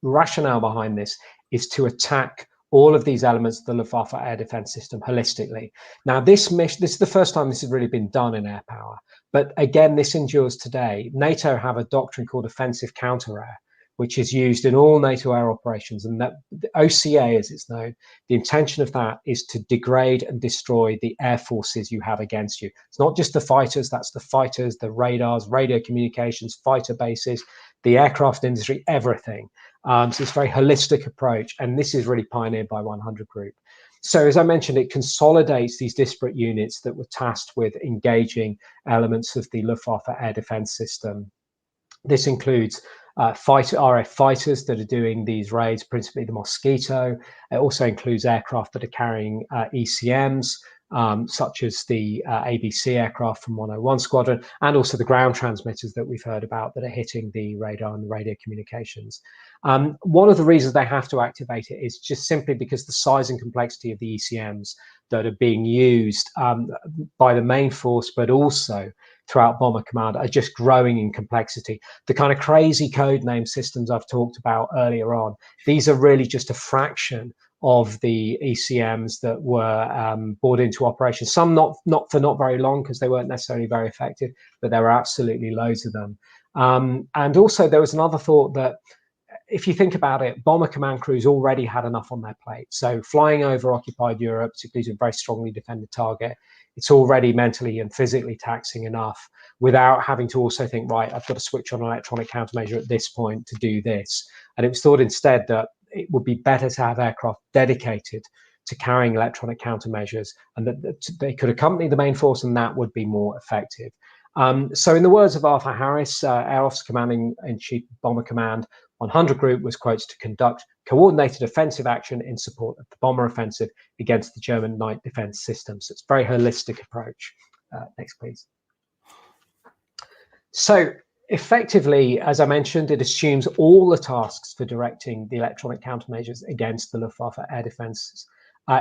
rationale behind this is to attack all of these elements of the Luftwaffe air defense system holistically. Now, this is the first time this has really been done in air power. But again, this endures today. NATO have a doctrine called offensive counter-air, which is used in all NATO air operations. And that the OCA, as it's known, the intention of that is to degrade and destroy the air forces you have against you. It's not just the fighters, that's the fighters, the radars, radio communications, fighter bases, the aircraft industry, everything. So it's a very holistic approach, and this is really pioneered by 100 Group. So as I mentioned, it consolidates these disparate units that were tasked with engaging elements of the Luftwaffe air defense system. This includes RF fighters that are doing these raids, principally the Mosquito. It also includes aircraft that are carrying ECMs, such as the ABC aircraft from 101 Squadron, and also the ground transmitters that we've heard about that are hitting the radar and the radio communications. One of the reasons they have to activate it is just simply because the size and complexity of the ECMs that are being used by the main force, but also throughout Bomber Command, are just growing in complexity. The kind of crazy code name systems I've talked about earlier on, these are really just a fraction of the ECMs that were brought into operation. Some not very long because they weren't necessarily very effective, but there were absolutely loads of them. And also there was another thought that if you think about it, bomber command crews already had enough on their plate. So flying over occupied Europe, particularly to a very strongly defended target, it's already mentally and physically taxing enough without having to also think, right, I've got to switch on an electronic countermeasure at this point to do this. And it was thought instead that it would be better to have aircraft dedicated to carrying electronic countermeasures, and that they could accompany the main force, and that would be more effective. So in the words of Arthur Harris, Air Officer Commanding-in-Chief Bomber Command, 100 Group was quoted to conduct coordinated offensive action in support of the bomber offensive against the German night defense system. So it's a very holistic approach. Next, please. So effectively, as I mentioned, it assumes all the tasks for directing the electronic countermeasures against the Luftwaffe air defenses.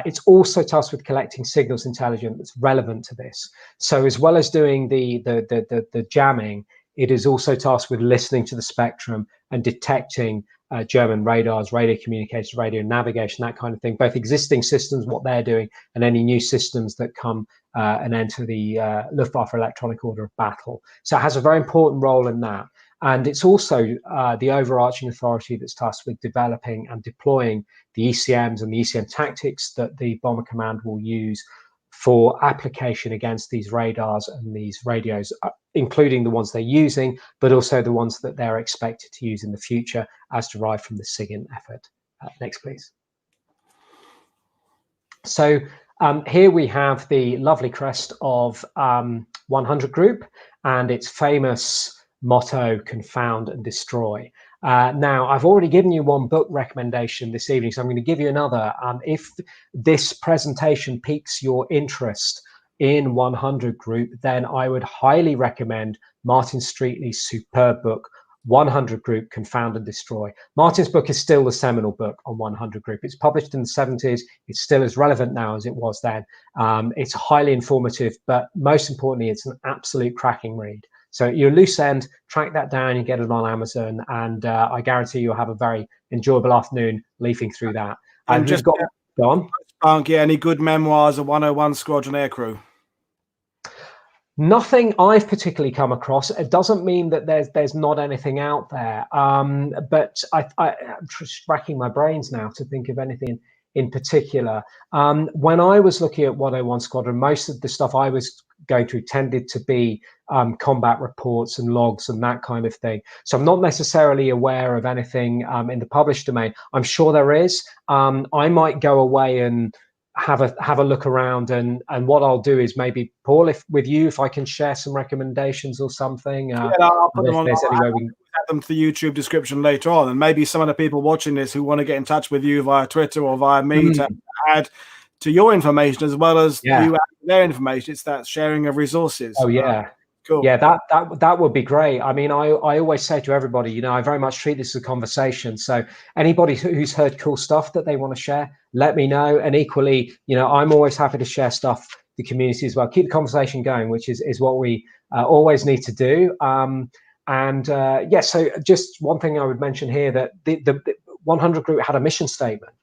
It's also tasked with collecting signals intelligence that's relevant to this. So as well as doing the jamming, It is also tasked with listening to the spectrum and detecting German radars, radio communicators, radio navigation, that kind of thing, both existing systems, what they're doing, and any new systems that come and enter the Luftwaffe electronic order of battle. So it has a very important role in that. And it's also the overarching authority that's tasked with developing and deploying the ECMs and the ECM tactics that the Bomber Command will use for application against these radars and these radios, including the ones they're using, but also the ones that they're expected to use in the future as derived from the SIGINT effort. Next, please. So here we have the lovely crest of 100 Group and its famous motto, confound and destroy. Now, I've already given you one book recommendation this evening, so I'm going to give you another. If this presentation piques your interest in 100 Group, then I would highly recommend Martin Streetley's superb book, 100 Group, Confound and Destroy. Martin's book is still the seminal book on 100 Group. It's published in the 70s. It's still as relevant now as it was then. It's highly informative, but most importantly, it's an absolute cracking read. So at your loose end, track that down, you get it on Amazon, and I guarantee you'll have a very enjoyable afternoon leafing through that. And just go on. Spanky, any good memoirs of 101 Squadron Aircrew? Nothing I've particularly come across. It doesn't mean that there's not anything out there, but I'm just racking my brains now to think of anything in particular. When I was looking at 101 Squadron, most of the stuff I was going through tended to be combat reports and logs and that kind of thing. So I'm not necessarily aware of anything in the published domain. I'm sure there is. I might go away and have a look around, and what I'll do is maybe, Paul, if I can share some recommendations or something. Yeah, I'll put them on. Add them to the YouTube description later on, and maybe some of the people watching this who want to get in touch with you via Twitter or via me to add to your information as well as you add their information. It's that sharing of resources. Oh yeah. Cool. Yeah, that would be great. I mean, I always say to everybody, you know, I very much treat this as a conversation. So anybody who's heard cool stuff that they want to share, let me know. And equally, you know, I'm always happy to share stuff to the community as well. Keep the conversation going, which is what we always need to do. So just one thing I would mention here, that the 100 Group had a mission statement.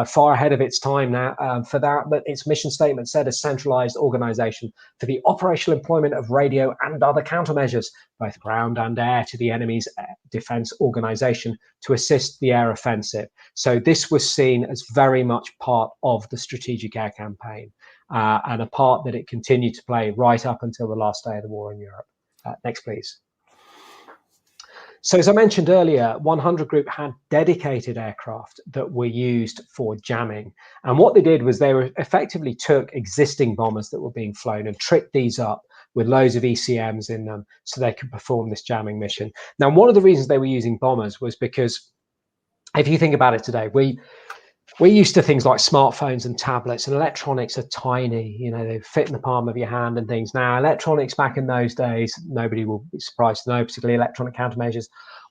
Far ahead of its time now for that, but its mission statement said a centralized organization for the operational employment of radio and other countermeasures, both ground and air, to the enemy's defense organization to assist the air offensive. So this was seen as very much part of the strategic air campaign and a part that it continued to play right up until the last day of the war in Europe. Next, please. So as I mentioned earlier, 100 Group had dedicated aircraft that were used for jamming. And what they did was they effectively took existing bombers that were being flown and tricked these up with loads of ECMs in them so they could perform this jamming mission. Now, one of the reasons they were using bombers was because, if you think about it today, we're used to things like smartphones and tablets, and electronics are tiny, you know, they fit in the palm of your hand and things. Now, electronics back in those days, nobody will be surprised to know, particularly electronic countermeasures,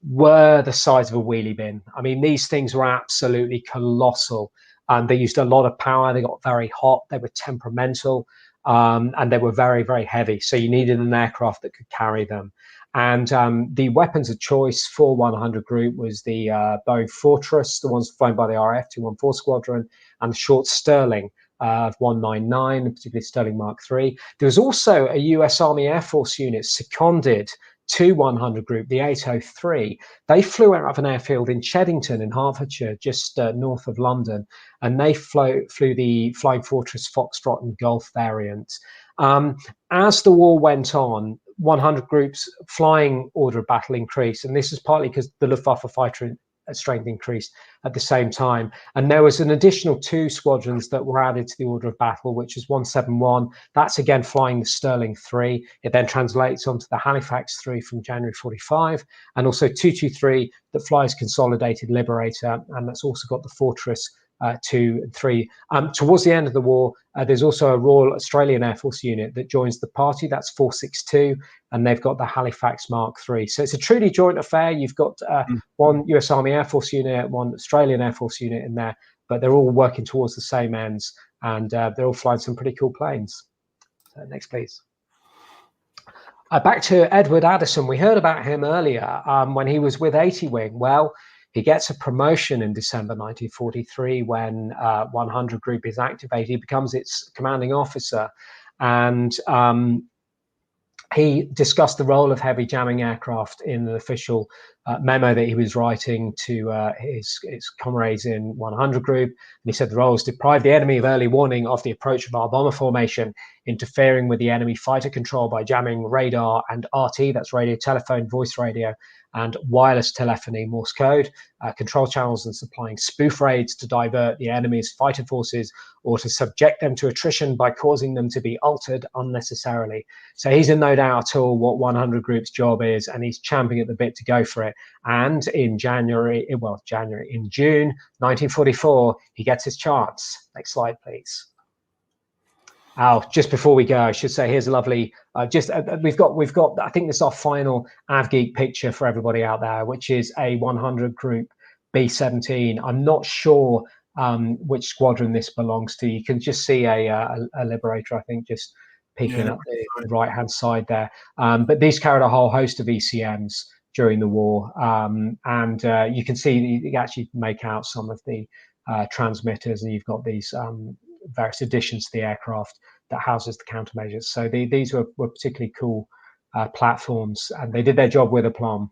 were the size of a wheelie bin. I mean, these things were absolutely colossal. They used a lot of power, they got very hot, they were temperamental, and they were very, very heavy. So you needed an aircraft that could carry them. And the weapons of choice for 100 Group was the Boeing Fortress, the ones flown by the RAF 214 Squadron, and the short Sterling of 199, particularly Sterling Mark III. There was also a US Army Air Force unit seconded to 100 Group, the 803. They flew out of an airfield in Cheddington in Hertfordshire, just north of London, and they flew the Flying Fortress Foxtrot and Golf variant. As the war went on, 100 Group's flying order of battle increased, and this is partly because the Luftwaffe fighter strength increased at the same time. And there was an additional 2 squadrons that were added to the order of battle, which is 171. That's again flying the Sterling III. It then translates onto the Halifax III from January 45, and also 223 that flies Consolidated Liberator, and that's also got the Fortress 2 and 3. Towards the end of the war, there's also a Royal Australian Air Force unit that joins the party. That's 462, and they've got the Halifax Mark III. So it's a truly joint affair. You've got one US Army Air Force unit, one Australian Air Force unit in there, but they're all working towards the same ends, and they're all flying some pretty cool planes. Next, please. Back to Edward Addison. We heard about him earlier when he was with 80 Wing. Well, he gets a promotion in December 1943 when 100 Group is activated. He becomes its commanding officer, and he discussed the role of heavy jamming aircraft in an official memo that he was writing to his comrades in 100 Group. And he said the role is deprive the enemy of early warning of the approach of our bomber formation, interfering with the enemy fighter control by jamming radar and RT, that's radio, telephone, voice radio, and wireless telephony, Morse code, control channels, and supplying spoof raids to divert the enemy's fighter forces or to subject them to attrition by causing them to be altered unnecessarily. So he's in no doubt at all what 100 Group's job is, and he's champing at the bit to go for it. And in June 1944, he gets his chance. Next slide, please. Oh, just before we go, I should say here's a lovely. We've got. I think this is our final AvGeek picture for everybody out there, which is a 100 Group B-17. I'm not sure which squadron this belongs to. You can just see a Liberator, I think, just peeking up the right-hand side there. But these carried a whole host of ECMs during the war, and you can see you actually make out some of the transmitters, and you've got these various additions to the aircraft that houses the countermeasures. So these were particularly cool platforms, and they did their job with aplomb.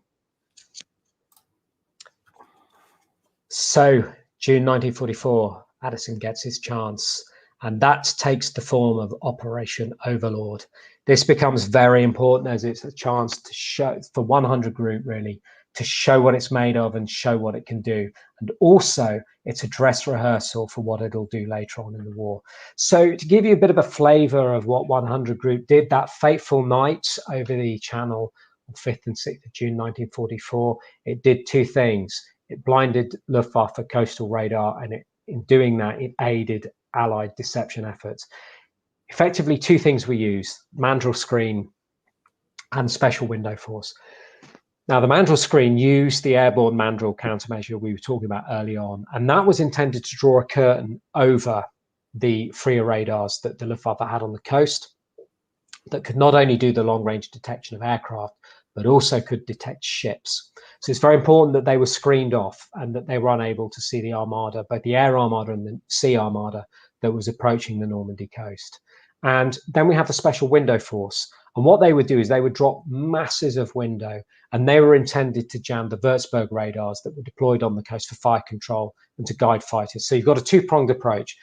So June 1944, Addison gets his chance, and that takes the form of Operation Overlord. This becomes very important as it's a chance to show for 100 Group, really, to show what it's made of and show what it can do. And also it's a dress rehearsal for what it'll do later on in the war. So to give you a bit of a flavor of what 100 Group did that fateful night over the Channel on 5th and 6th of June 1944, it did two things. It blinded Luftwaffe coastal radar, and in doing that, it aided Allied deception efforts. Effectively, two things were used: Mandrel screen and special window force. Now, the Mandrel screen used the airborne Mandrel countermeasure we were talking about early on, and that was intended to draw a curtain over the freer radars that the Luftwaffe had on the coast that could not only do the long-range detection of aircraft, but also could detect ships. So it's very important that they were screened off and that they were unable to see the armada, both the air armada and the sea armada that was approaching the Normandy coast. And then we have the special window force. And what they would do is they would drop masses of window, and they were intended to jam the Würzburg radars that were deployed on the coast for fire control and to guide fighters. So you've got a two-pronged approach: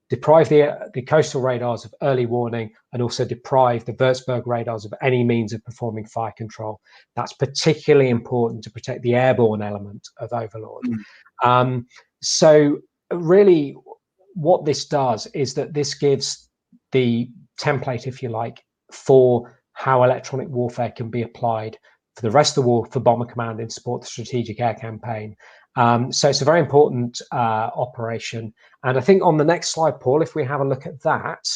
deprive the coastal radars of early warning, and also deprive the Würzburg radars of any means of performing fire control. That's particularly important to protect the airborne element of Overlord. So really what this does is that this gives the template, if you like, for how electronic warfare can be applied for the rest of the war for Bomber Command in support of the Strategic Air Campaign. So it's a very important operation. And I think on the next slide, Paul, if we have a look at that.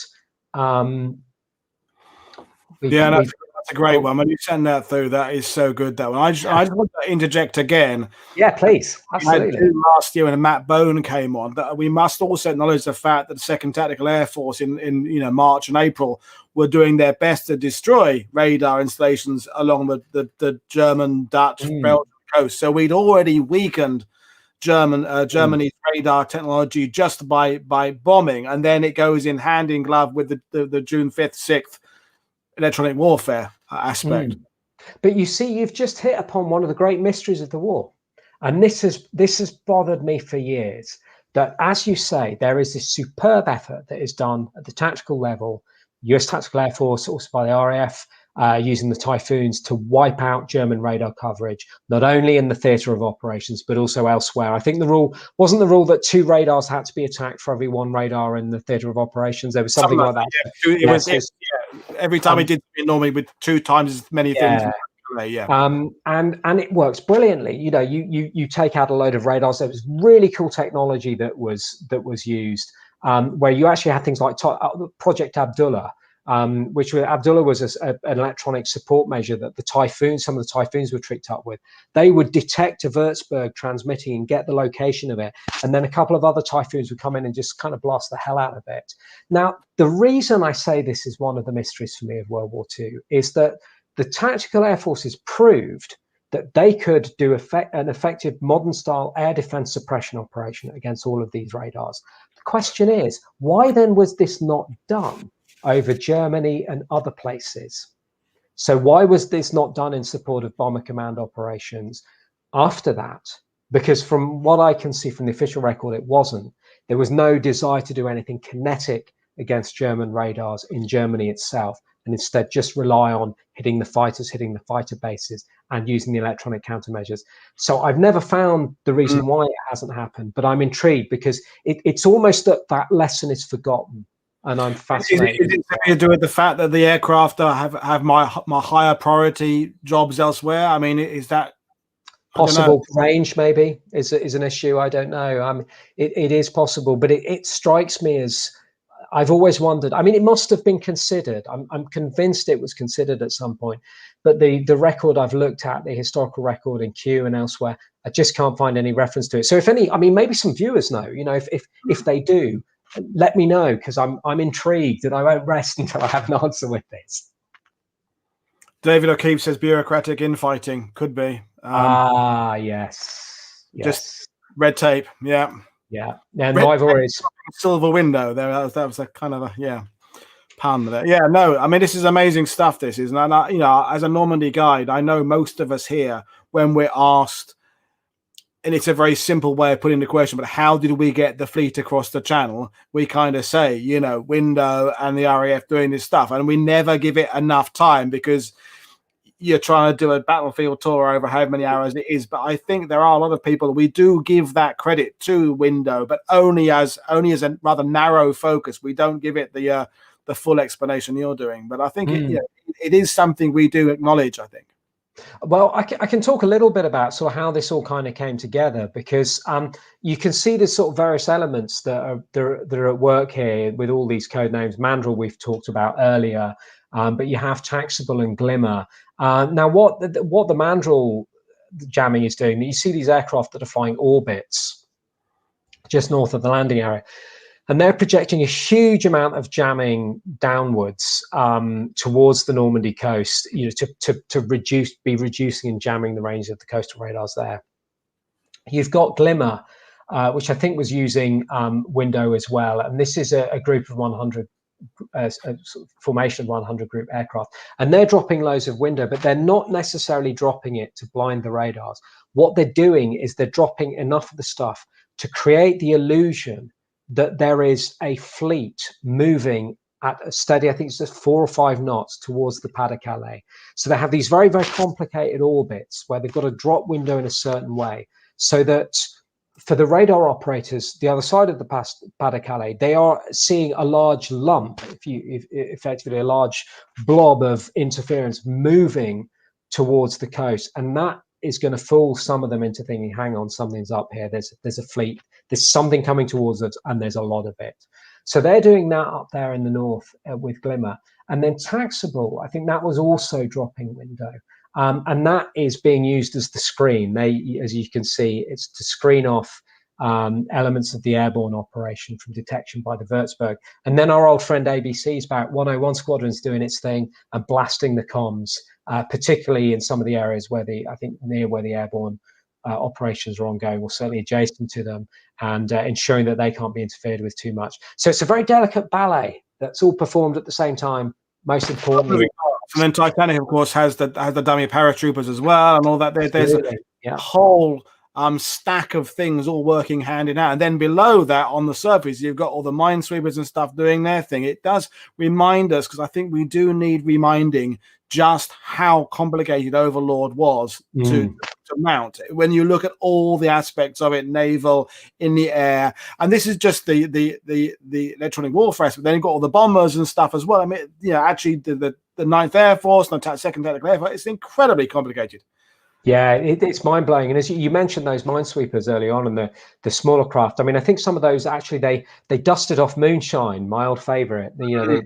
That's a great one. When you send that through, that is so good, that one. I just want to interject again. Yeah, please. Absolutely. Last year when Matt Bone came on, that we must also acknowledge the fact that the 2nd Tactical Air Force in March and April were doing their best to destroy radar installations along the German, Dutch, Belgian coast. So we'd already weakened Germany's radar technology just by bombing, and then it goes in hand in glove with the June 5th, 6th electronic warfare aspect. But you see, you've just hit upon one of the great mysteries of the war, and this has bothered me for years. That, as you say, there is this superb effort that is done at the tactical level, US Tactical Air Force, also by the RAF, using the Typhoons to wipe out German radar coverage, not only in the theatre of operations, but also elsewhere. I think the rule that 2 radars had to be attacked for every 1 radar in the theatre of operations. There was something like that. Every time we did it, normally with 2 times as many things. And it works brilliantly. You take out a load of radars. There was really cool technology that was used, where you actually had things like Project Abdullah, which Abdullah was an electronic support measure that some of the Typhoons were tricked up with. They would detect a Würzburg transmitting and get the location of it, and then a couple of other Typhoons would come in and just kind of blast the hell out of it. Now, the reason I say this is one of the mysteries for me of World War II is that the tactical air forces proved that they could do an effective modern-style air defense suppression operation against all of these radars. The question is, why then was this not done over Germany and other places? So why was this not done in support of Bomber Command operations after that? Because from what I can see from the official record, it wasn't. There was no desire to do anything kinetic against German radars in Germany itself, and instead just rely on hitting the fighters, hitting the fighter bases, and using the electronic countermeasures. So I've never found the reason why it hasn't happened, but I'm intrigued because it's almost that lesson is forgotten, and I'm fascinated. Is it something to do with the fact that the aircraft have my higher priority jobs elsewhere? I mean, is that possible? Range maybe is an issue. I don't know. It is possible, but it strikes me as, I've always wondered. I mean, it must have been considered. I'm convinced it was considered at some point, but the record I've looked at, the historical record in Kew and elsewhere, I just can't find any reference to it. So if any, I mean, maybe some viewers know. You know, if they do, let me know, because I'm intrigued, and I won't rest until I have an answer with this. David O'Keefe says bureaucratic infighting could be. Yes. Just red tape. Yeah. Yeah. And I've always silver window there. That was a kind of a pun there. Yeah. No. I mean, this is amazing stuff. This is, and you know, as a Normandy guide, I know most of us here, when we're asked, and it's a very simple way of putting the question, but how did we get the fleet across the channel? We kind of say, you know, window and the RAF doing this stuff, and we never give it enough time because you're trying to do a battlefield tour over how many hours it is. But I think there are a lot of people, we do give that credit to window, but only as a rather narrow focus. We don't give it the full explanation you're doing. But I think it is something we do acknowledge, I think. Well, I can talk a little bit about sort of how this all kind of came together, because you can see the sort of various elements that are at work here with all these code names. Mandrel we've talked about earlier, but you have Taxable and Glimmer. Now, what the Mandrel jamming is doing, you see these aircraft that are flying orbits just north of the landing area, and they're projecting a huge amount of jamming downwards towards the Normandy coast, you know, to reducing and jamming the range of the coastal radars there. You've got Glimmer, which I think was using window as well, and this is a group of 100. A formation of 100 group aircraft, and they're dropping loads of window, but they're not necessarily dropping it to blind the radars. What they're doing is they're dropping enough of the stuff to create the illusion that there is a fleet moving at a steady, I think it's just 4 or 5 knots towards the Pas-de-Calais. So they have these very, very complicated orbits where they've got to drop window in a certain way, so that for the radar operators, the other side of the Pas-de-Calais, they are seeing a large lump, effectively a large blob of interference moving towards the coast, and that is going to fool some of them into thinking, hang on, something's up here. There's a fleet. There's something coming towards us, and there's a lot of it. So they're doing that up there in the north with Glimmer, and then Taxable, I think that was also dropping window. And that is being used as the screen. They, as you can see, it's to screen off elements of the airborne operation from detection by the Würzburg. And then our old friend ABC's Barrett 101 Squadron's doing its thing and blasting the comms, particularly in some of the areas where I think near where the airborne operations are ongoing, or certainly adjacent to them, and ensuring that they can't be interfered with too much. So it's a very delicate ballet that's all performed at the same time. Most importantly, and then Titanic, of course, has the dummy paratroopers as well, and all that. There's a whole stack of things all working hand in hand. And then below that, on the surface, you've got all the minesweepers and stuff doing their thing. It does remind us, because I think we do need reminding, just how complicated Overlord was to mount. When you look at all the aspects of it, naval, in the air, and this is just the electronic warfare, but then you've got all the bombers and stuff as well. I mean, you know, actually the 9th Air Force and the 2nd Technical Air Force, it's incredibly complicated. Yeah, it's mind-blowing. And as you mentioned those minesweepers early on, and the smaller craft, I mean, I think some of those actually they dusted off Moonshine, my old favorite. You know,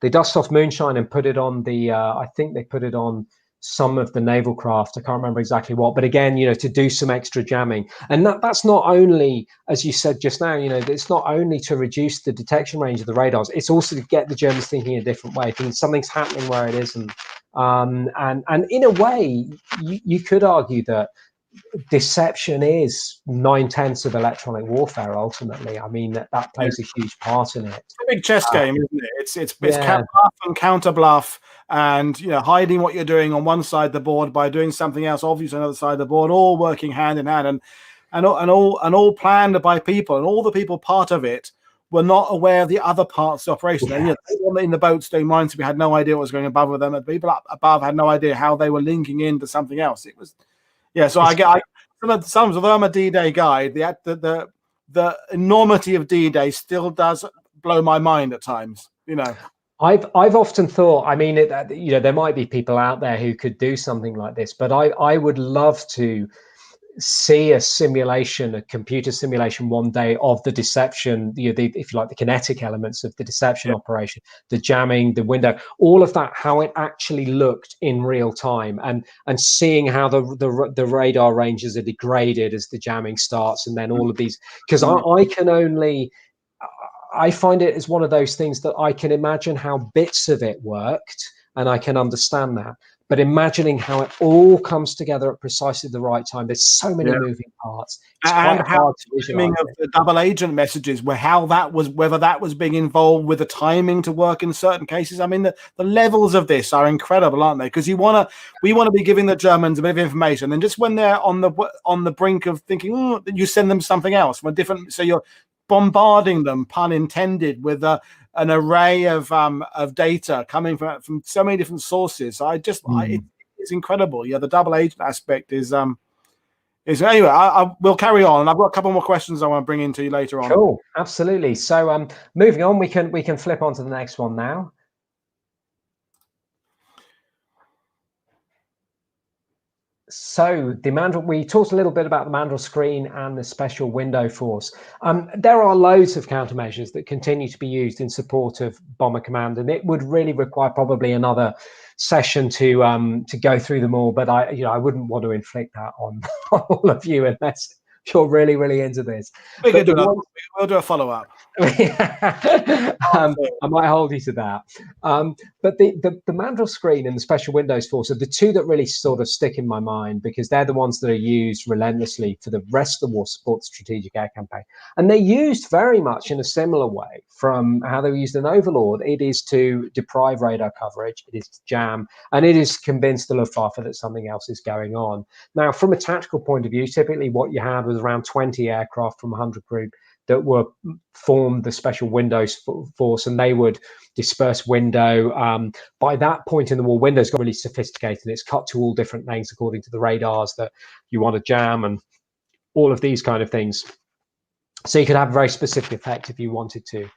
they dusted off Moonshine and put it on the I think they put it on some of the naval craft. I can't remember exactly what, but again, you know, to do some extra jamming. And that's not only, as you said just now, you know, it's not only to reduce the detection range of the radars, it's also to get the Germans thinking a different way, thinking something's happening where it isn't. And in a way, you could argue that deception is 9/10 of electronic warfare. Ultimately, I mean that plays a huge part in it. It's a big chess game, isn't it? It's Yeah. bluff and counter bluff, and hiding what you're doing on one side of the board by doing something else obvious on the other side of the board, all working hand in hand, and all planned by people, and all the people part of it were not aware of the other parts of the operation. Yes. And people in the boats doing mines, we had no idea what was going above with them, and people up above had no idea how they were linking into something else. It was, yeah. So although I'm a D-Day guy, the enormity of D-Day still does blow my mind at times. I've often thought, I mean, there might be people out there who could do something like this, but I would love to see a simulation, a computer simulation one day of the deception, if you like, the kinetic elements of the deception operation, the jamming, the window, all of that, how it actually looked in real time, and seeing how the radar ranges are degraded as the jamming starts, and then all of these, because I find it as one of those things that I can imagine how bits of it worked, and I can understand that. But imagining how it all comes together at precisely the right time, there's so many moving parts. It's and quite how hard to the visualize timing of the double agent messages, whether that was being involved with the timing to work in certain cases. I mean, the levels of this are incredible, aren't they? Because we want to be giving the Germans a bit of information, and just when they're on the brink of thinking, you send them something else from a different. So you're bombarding them, pun intended, with an array of data coming from so many different sources. It's incredible. Yeah, the double agent aspect is anyway. We'll carry on, and I've got a couple more questions I want to bring into you later on. Cool, absolutely. So moving on, we can flip on to the next one now. So the Mandrel, we talked a little bit about the Mandrel screen and the special window force. There are loads of countermeasures that continue to be used in support of Bomber Command, and it would really require probably another session to go through them all. But I wouldn't want to inflict that on all of you unless you're really, really into this. We'll do a follow-up. I might hold you to that. But the Mandrel screen and the special windows force are the two that really sort of stick in my mind, because they're the ones that are used relentlessly for the rest of the war to support the strategic air campaign. And they're used very much in a similar way from how they were used in Overlord. It is to deprive radar coverage, it is to jam, and it is to convince the Luftwaffe that something else is going on. Now, from a tactical point of view, typically what you had was around 20 aircraft from 100 group that were formed the special windows force, and they would disperse window. By that point in the war, windows got really sophisticated. It's cut to all different lengths according to the radars that you want to jam and all of these kind of things. So you could have a very specific effect if you wanted to.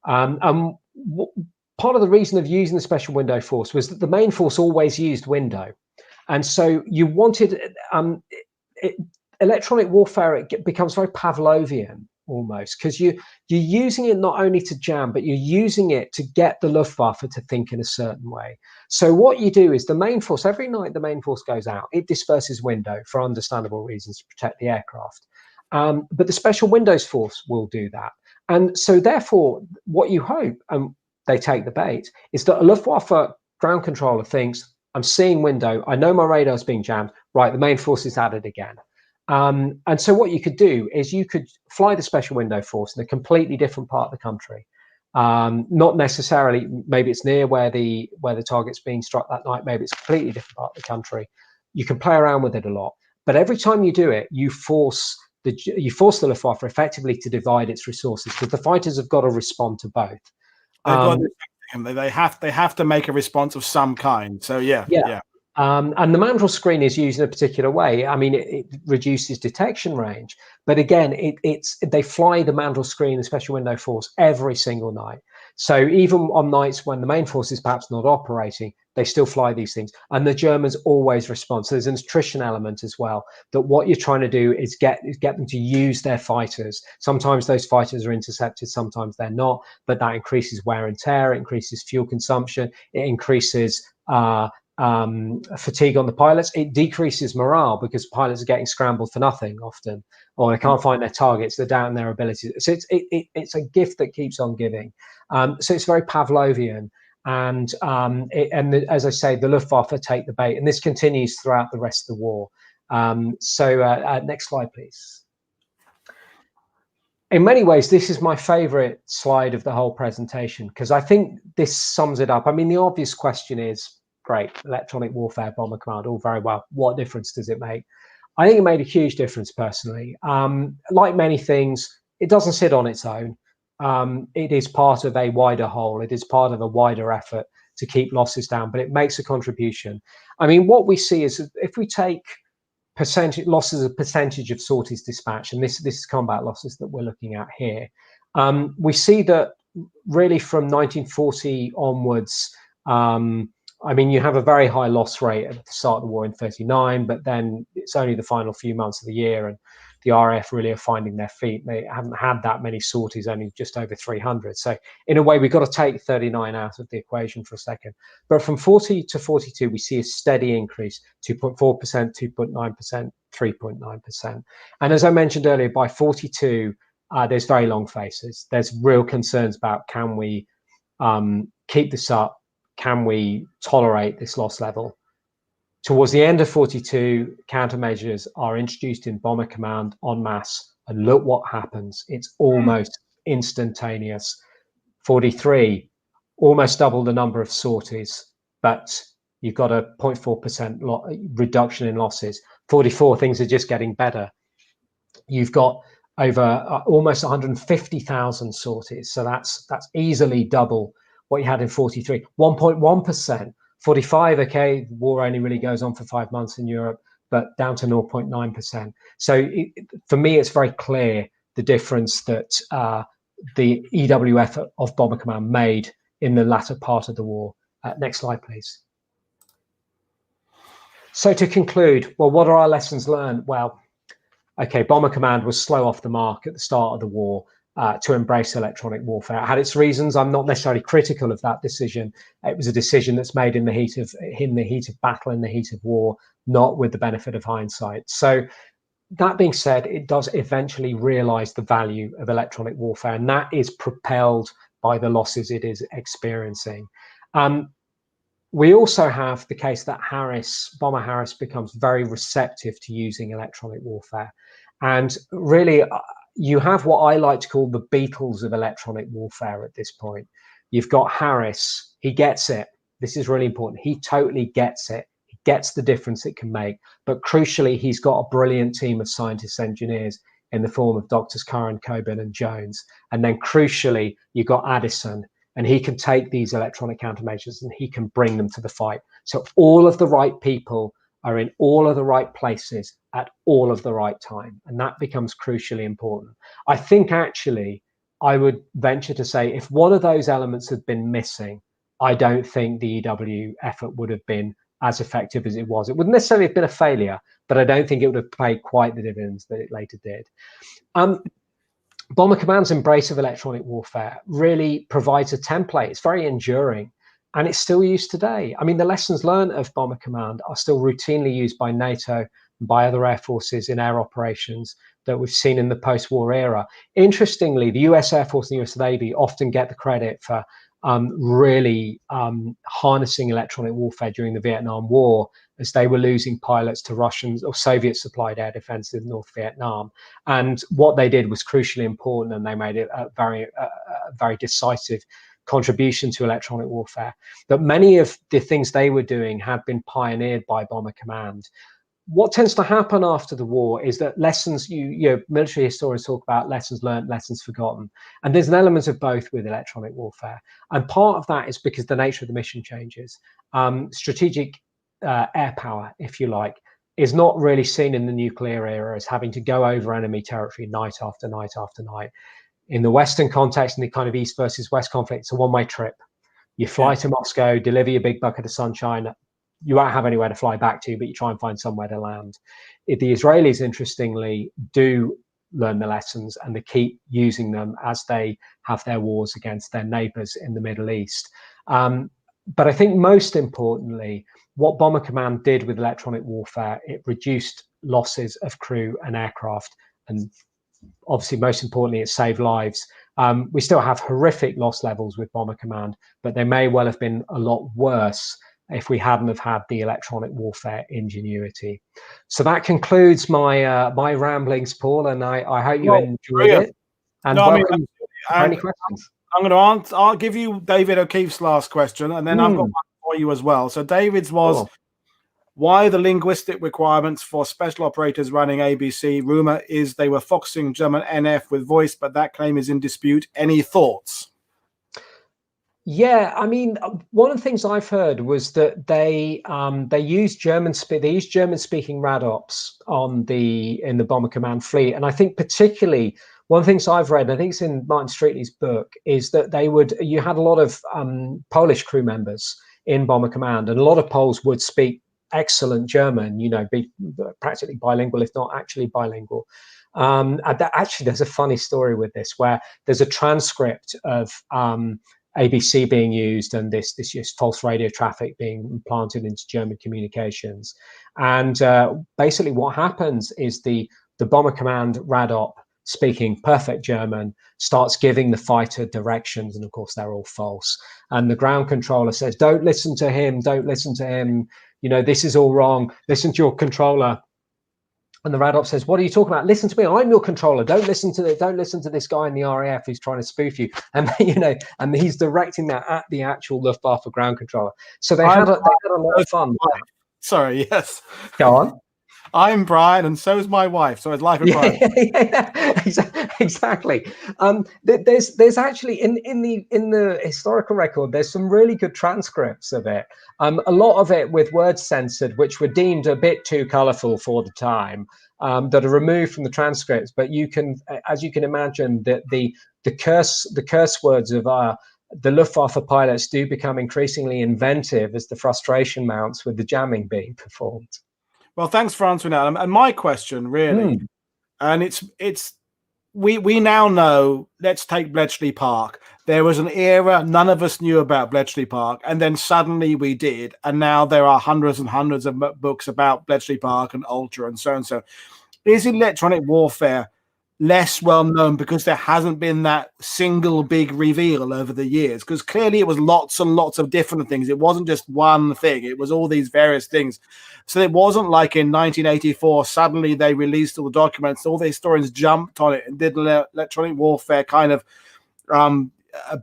Part of the reason of using the special window force was that the main force always used window. And so you wanted, electronic warfare, it becomes very Pavlovian almost, because you're using it not only to jam, but you're using it to get the Luftwaffe to think in a certain way. So what you do is the main force, every night the main force goes out, it disperses window for understandable reasons to protect the aircraft. But the special windows force will do that. And so therefore, what you hope, and they take the bait, is that a Luftwaffe ground controller thinks, I'm seeing window, I know my radar's being jammed, right, the main force is at it again. And so what you could do is you could fly the special window force in a completely different part of the country. Not necessarily, maybe it's near where the target's being struck that night, maybe it's a completely different part of the country. You can play around with it a lot, but every time you do it, you force the Luftwaffe effectively to divide its resources, because the fighters have got to respond to both. They have to make a response of some kind. So yeah. And the Mandrel screen is used in a particular way. I mean, it reduces detection range, but again, they fly the Mandrel screen, the special window force, every single night. So even on nights when the main force is perhaps not operating, they still fly these things, and the Germans always respond. So there's an attrition element as well, that what you're trying to do is get them to use their fighters. Sometimes those fighters are intercepted, sometimes they're not, but that increases wear and tear, it increases fuel consumption, it increases fatigue on the pilots, it decreases morale, because pilots are getting scrambled for nothing often, or they can't find their targets, they're down their abilities. So it's a gift that keeps on giving. So it's very Pavlovian. And as I say, the Luftwaffe take the bait, and this continues throughout the rest of the war. Next slide, please. In many ways, this is my favorite slide of the whole presentation, because I think this sums it up. I mean, the obvious question is, great, electronic warfare, bomber command, all very well. What difference does it make? I think it made a huge difference personally. Like many things, it doesn't sit on its own. It is part of a wider whole. It is part of a wider effort to keep losses down, but it makes a contribution. I mean, what we see is if we take percentage losses as a percentage of sorties dispatch, and this is combat losses that we're looking at here, we see that really from 1940 onwards, I mean, you have a very high loss rate at the start of the war in 39, but then it's only the final few months of the year, and the RAF really are finding their feet. They haven't had that many sorties, only just over 300. So in a way, we've got to take 39 out of the equation for a second. But from 40 to 42, we see a steady increase, 2.4%, 2.9%, 3.9%. And as I mentioned earlier, by 42, there's very long faces. There's real concerns about, can we keep this up? Can we tolerate this loss level? Towards the end of 42, countermeasures are introduced in Bomber Command en masse, and look what happens. It's almost instantaneous. 43, almost double the number of sorties, but you've got a 0.4% reduction in losses. 44, things are just getting better. You've got over almost 150,000 sorties, so that's easily double what you had in 43. 1.1%. 45, okay, the war only really goes on for 5 months in Europe, but down to 0.9%. So for me, it's very clear the difference that the EWF of Bomber Command made in the latter part of the war. Next slide, please. So to conclude, well, what are our lessons learned? Well, okay, Bomber Command was slow off the mark at the start of the war. To embrace electronic warfare. It had its reasons. I'm not necessarily critical of that decision. It was a decision that's made in the heat of battle, in the heat of war, not with the benefit of hindsight. So that being said, it does eventually realize the value of electronic warfare, and that is propelled by the losses it is experiencing. We also have the case that Bomber Harris becomes very receptive to using electronic warfare. And really, you have what I like to call the Beatles of electronic warfare at this point. You've got Harris. He gets it. This is really important. He totally gets it. He gets the difference it can make. But crucially, he's got a brilliant team of scientists, engineers in the form of Doctors Curran, Coburn, and Jones. And then crucially, you've got Addison. And he can take these electronic countermeasures and he can bring them to the fight. So all of the right people are in all of the right places at all of the right time. And that becomes crucially important. I think actually, I would venture to say if one of those elements had been missing, I don't think the EW effort would have been as effective as it was. It wouldn't necessarily have been a failure, but I don't think it would have paid quite the dividends that it later did. Bomber Command's embrace of electronic warfare really provides a template. It's very enduring. And it's still used today. I mean, the lessons learned of Bomber Command are still routinely used by NATO and by other air forces in air operations that we've seen in the post-war era. Interestingly, the US Air Force and the US Navy often get the credit for really harnessing electronic warfare during the Vietnam War, as they were losing pilots to Russians or Soviet-supplied air defense in North Vietnam. And what they did was crucially important, and they made it a very decisive contribution to electronic warfare. But many of the things they were doing had been pioneered by Bomber Command. What tends to happen after the war is that lessons, military historians talk about lessons learned, lessons forgotten. And there's an element of both with electronic warfare. And part of that is because the nature of the mission changes. Strategic air power, if you like, is not really seen in the nuclear era as having to go over enemy territory night after night after night. In the Western context, in the kind of East versus West conflict, it's a one-way trip. You fly to Moscow, deliver your big bucket of sunshine. You won't have anywhere to fly back to, but you try and find somewhere to land. The Israelis, interestingly, do learn the lessons, and they keep using them as they have their wars against their neighbors in the Middle East. But I think most importantly, what Bomber Command did with electronic warfare, it reduced losses of crew and aircraft, and obviously most importantly, it saved lives. We still have horrific loss levels with Bomber Command, but they may well have been a lot worse if we hadn't have had the electronic warfare ingenuity. So that concludes my my ramblings, Paul, and I hope you enjoyed it. And welcome for any questions. I'm going to answer. I'll give you David O'Keefe's last question, and then I've got one for you as well. So David's was, why the linguistic requirements for special operators running ABC? Rumor is they were foxing German NF with voice, but that claim is in dispute. Any thoughts? Yeah, I mean, one of the things I've heard was that they use German speaking RADOPS in the Bomber Command fleet, and I think particularly one of the things I've read, I think it's in Martin Streetley's book, is that you had a lot of Polish crew members in Bomber Command, and a lot of Poles would speak excellent German, be practically bilingual, if not actually bilingual. Actually, there's a funny story with this, where there's a transcript of ABC being used and this false radio traffic being implanted into German communications. And basically what happens is the Bomber Command RADOP, speaking perfect German, starts giving the fighter directions, and of course they're all false. And the ground controller says, don't listen to him, this is all wrong, listen to your controller. And the RADOP says, what are you talking about? Listen to me, I'm your controller. Don't listen to this guy in the RAF who's trying to spoof you. And and he's directing that at the actual Luftwaffe ground controller. So they had a lot of fun. Sorry, yes. Go on. I'm Brian, and so is my wife. So it's life of Brian. Exactly. There's actually in the historical record, there's some really good transcripts of it. A lot of it with words censored, which were deemed a bit too colourful for the time, that are removed from the transcripts. But you can, as you can imagine, that the curse words of the Luftwaffe pilots do become increasingly inventive as the frustration mounts with the jamming being performed. Well, thanks for answering that. And my question, really, and we now know. Let's take Bletchley Park. There was an era none of us knew about Bletchley Park, and then suddenly we did, and now there are hundreds and hundreds of books about Bletchley Park and Ultra and so and so. Is electronic warfare less well known because there hasn't been that single big reveal over the years? Because clearly it was lots and lots of different things. It wasn't just one thing. It was all these various things. So it wasn't like in 1984, suddenly they released all the documents, all the historians jumped on it and did electronic warfare kind of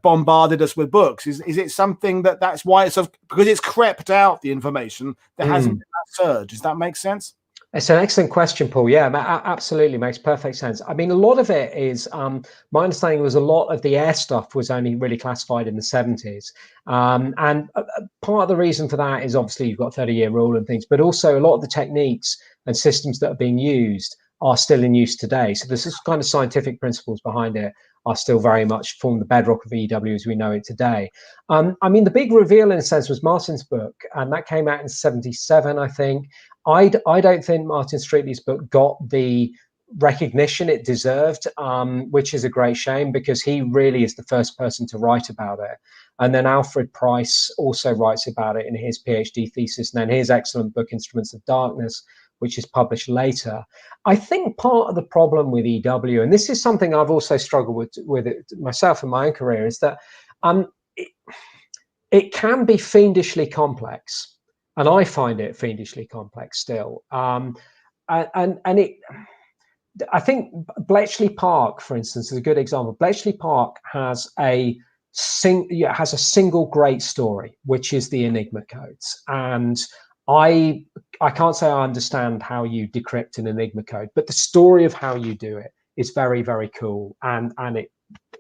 bombarded us with books. Is it something that's why it's because it's crept out, the information, there hasn't been that surge? Does that make sense? It's an excellent question, Paul. Yeah, absolutely, makes perfect sense. I mean, a lot of it is, my understanding was a lot of the air stuff was only really classified in the 70s. And part of the reason for that is obviously you've got 30-year rule and things, but also a lot of the techniques and systems that are being used are still in use today. So there's this kind of scientific principles behind it are still very much form the bedrock of EW as we know it today. I mean, the big reveal in a sense was Martin's book, and that came out in 77, I think. I don't think Martin Streetley's book got the recognition it deserved, which is a great shame because he really is the first person to write about it. And then Alfred Price also writes about it in his PhD thesis, and then his excellent book, Instruments of Darkness, which is published later. I think part of the problem with EW, and this is something I've also struggled with it myself in my own career, is that it can be fiendishly complex. And I find it fiendishly complex still. And I think Bletchley Park, for instance, is a good example. Bletchley Park has a single great story, which is the Enigma codes. And I can't say I understand how you decrypt an Enigma code, but the story of how you do it is very, very cool. And it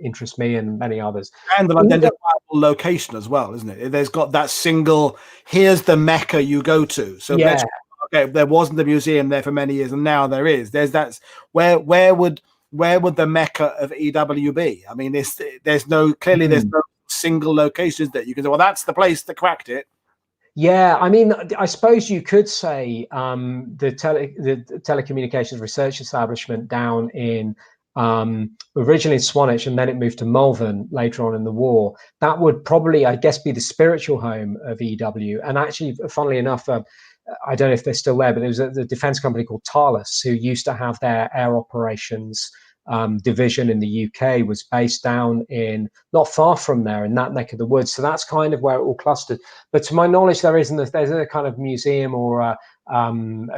interests me and many others. And an identifiable location as well, isn't it? There's got that single, here's the Mecca you go to. So yeah. Okay, there wasn't a museum there for many years, and now there is. That's where would the Mecca of EW be? I mean, there's no single locations that you can say, well, that's the place that cracked it. Yeah, I mean, I suppose you could say the telecommunications research establishment down in originally in Swanage, and then it moved to Malvern later on in the war. That would probably, I guess, be the spiritual home of EW. And actually, funnily enough, I don't know if they're still there, but there was the defense company called Thales who used to have their air operations division in the UK was based down in not far from there in that neck of the woods. So that's kind of where it all clustered. But to my knowledge, there's a kind of museum or a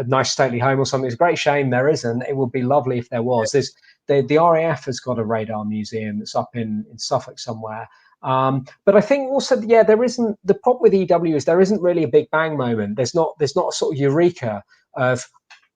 nice stately home or something. It's a great shame there isn't. It would be lovely if there was. There's the RAF has got a radar museum that's up in Suffolk somewhere. But I think also, yeah, there isn't, the problem with EW is there isn't really a big bang moment. There's not a sort of eureka of,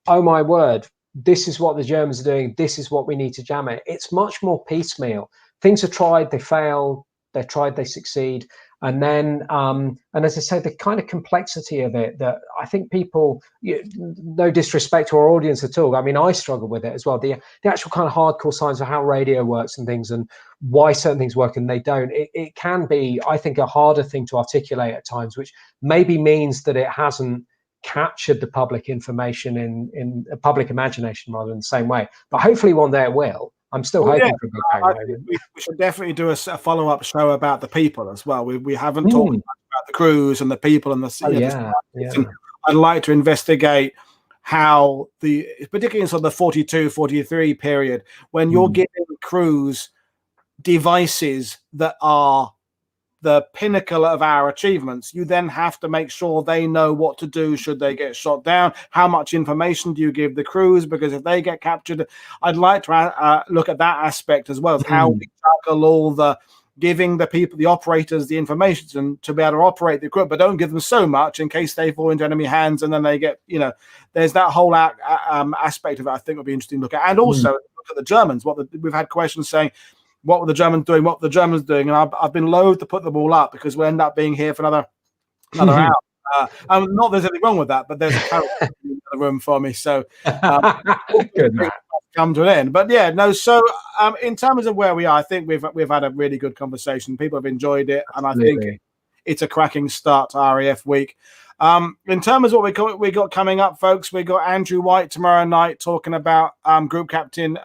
oh my word, this is what the Germans are doing, this is what we need to jam it. It's much more piecemeal. Things are tried, they fail, they're tried, they succeed. And then, and as I say, the kind of complexity of it that I think people, no disrespect to our audience at all, I mean, I struggle with it as well. The actual kind of hardcore science of how radio works and things and why certain things work and they don't, it can be, I think, a harder thing to articulate at times, which maybe means that it hasn't captured the public information in a public imagination rather in the same way. But hopefully one day it will. I'm still hoping for a big bang moment. We should definitely do a follow-up show about the people as well. We haven't talked about the crews and the people and the I'd like to investigate how particularly in sort of the 42, 43 period, when you're giving crews devices that are the pinnacle of our achievements, you then have to make sure they know what to do should they get shot down. How much information do you give the crews? Because if they get captured, I'd like to look at that aspect as well, as how we tackle all the giving the people, the operators, the information to be able to operate the equipment, but don't give them so much in case they fall into enemy hands and then they get, there's that whole aspect of it I think would be interesting to look at. And also look at the Germans. We've had questions saying, what were the Germans doing? What were the Germans doing? And I've been loath to put them all up because we'll end up being here for another hour. Not there's anything wrong with that, but there's a character in the room for me. So good man. Come to an end. But yeah, no. So in terms of where we are, I think we've had a really good conversation. People have enjoyed it, and I think it's a cracking start to RAF week. In terms of what we got coming up, folks, we got Andrew White tomorrow night talking about Group Captain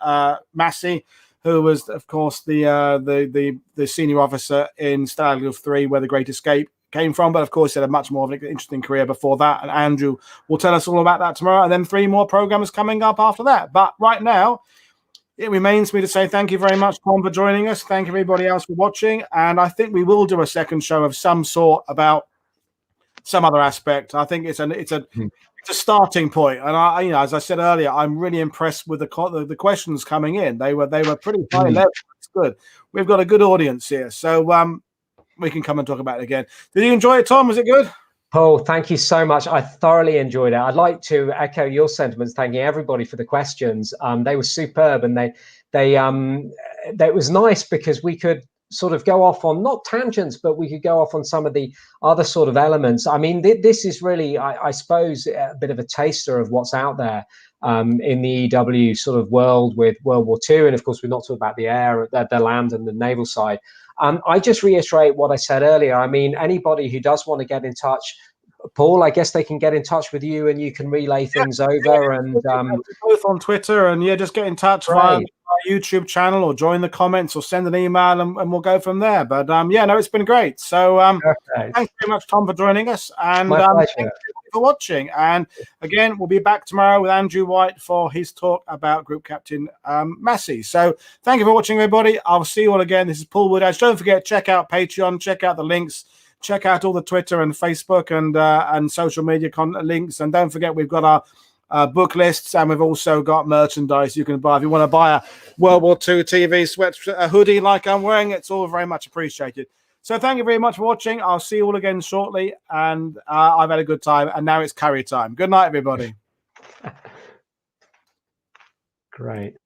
Massey, who was, of course, the senior officer in Stalag 3, where the Great Escape came from. But of course, he had a much more of an interesting career before that. And Andrew will tell us all about that tomorrow. And then 3 more programs coming up after that. But right now, it remains me to say thank you very much, Tom, for joining us. Thank everybody else for watching. And I think we will do a second show of some sort about some other aspect. I think it's a starting point, and I as I said earlier, I'm really impressed with the questions coming in. They were pretty high level. It's good. We've got a good audience here, so we can come and talk about it again. Did you enjoy it, Tom? Was it good? Paul, thank you so much. I thoroughly enjoyed it. I'd like to echo your sentiments, thanking everybody for the questions. They were superb, and it was nice because we could sort of go off on not tangents, but we could go off on some of the other sort of elements. I mean, this is really, I suppose, a bit of a taster of what's out there in the EW sort of world with World War II. And of course, we're not talking about the air, the land and the naval side. I just reiterate what I said earlier. I mean, anybody who does want to get in touch, Paul, I guess they can get in touch with you and you can relay things over. And both on Twitter, and just get in touch via our YouTube channel or join the comments or send an email and we'll go from there. But it's been great. So thanks very much, Tom, for joining us, and thank you for watching. And again, we'll be back tomorrow with Andrew White for his talk about Group Captain Massey. So thank you for watching, everybody. I'll see you all again. This is Paul Woodadge. Don't forget, check out Patreon, check out the links. Check out all the Twitter and Facebook and social media links. And don't forget, we've got our book lists, and we've also got merchandise you can buy. If you want to buy a World War II TV sweatshirt, a hoodie like I'm wearing, it's all very much appreciated. So thank you very much for watching. I'll see you all again shortly. And I've had a good time. And now it's curry time. Good night, everybody. Great.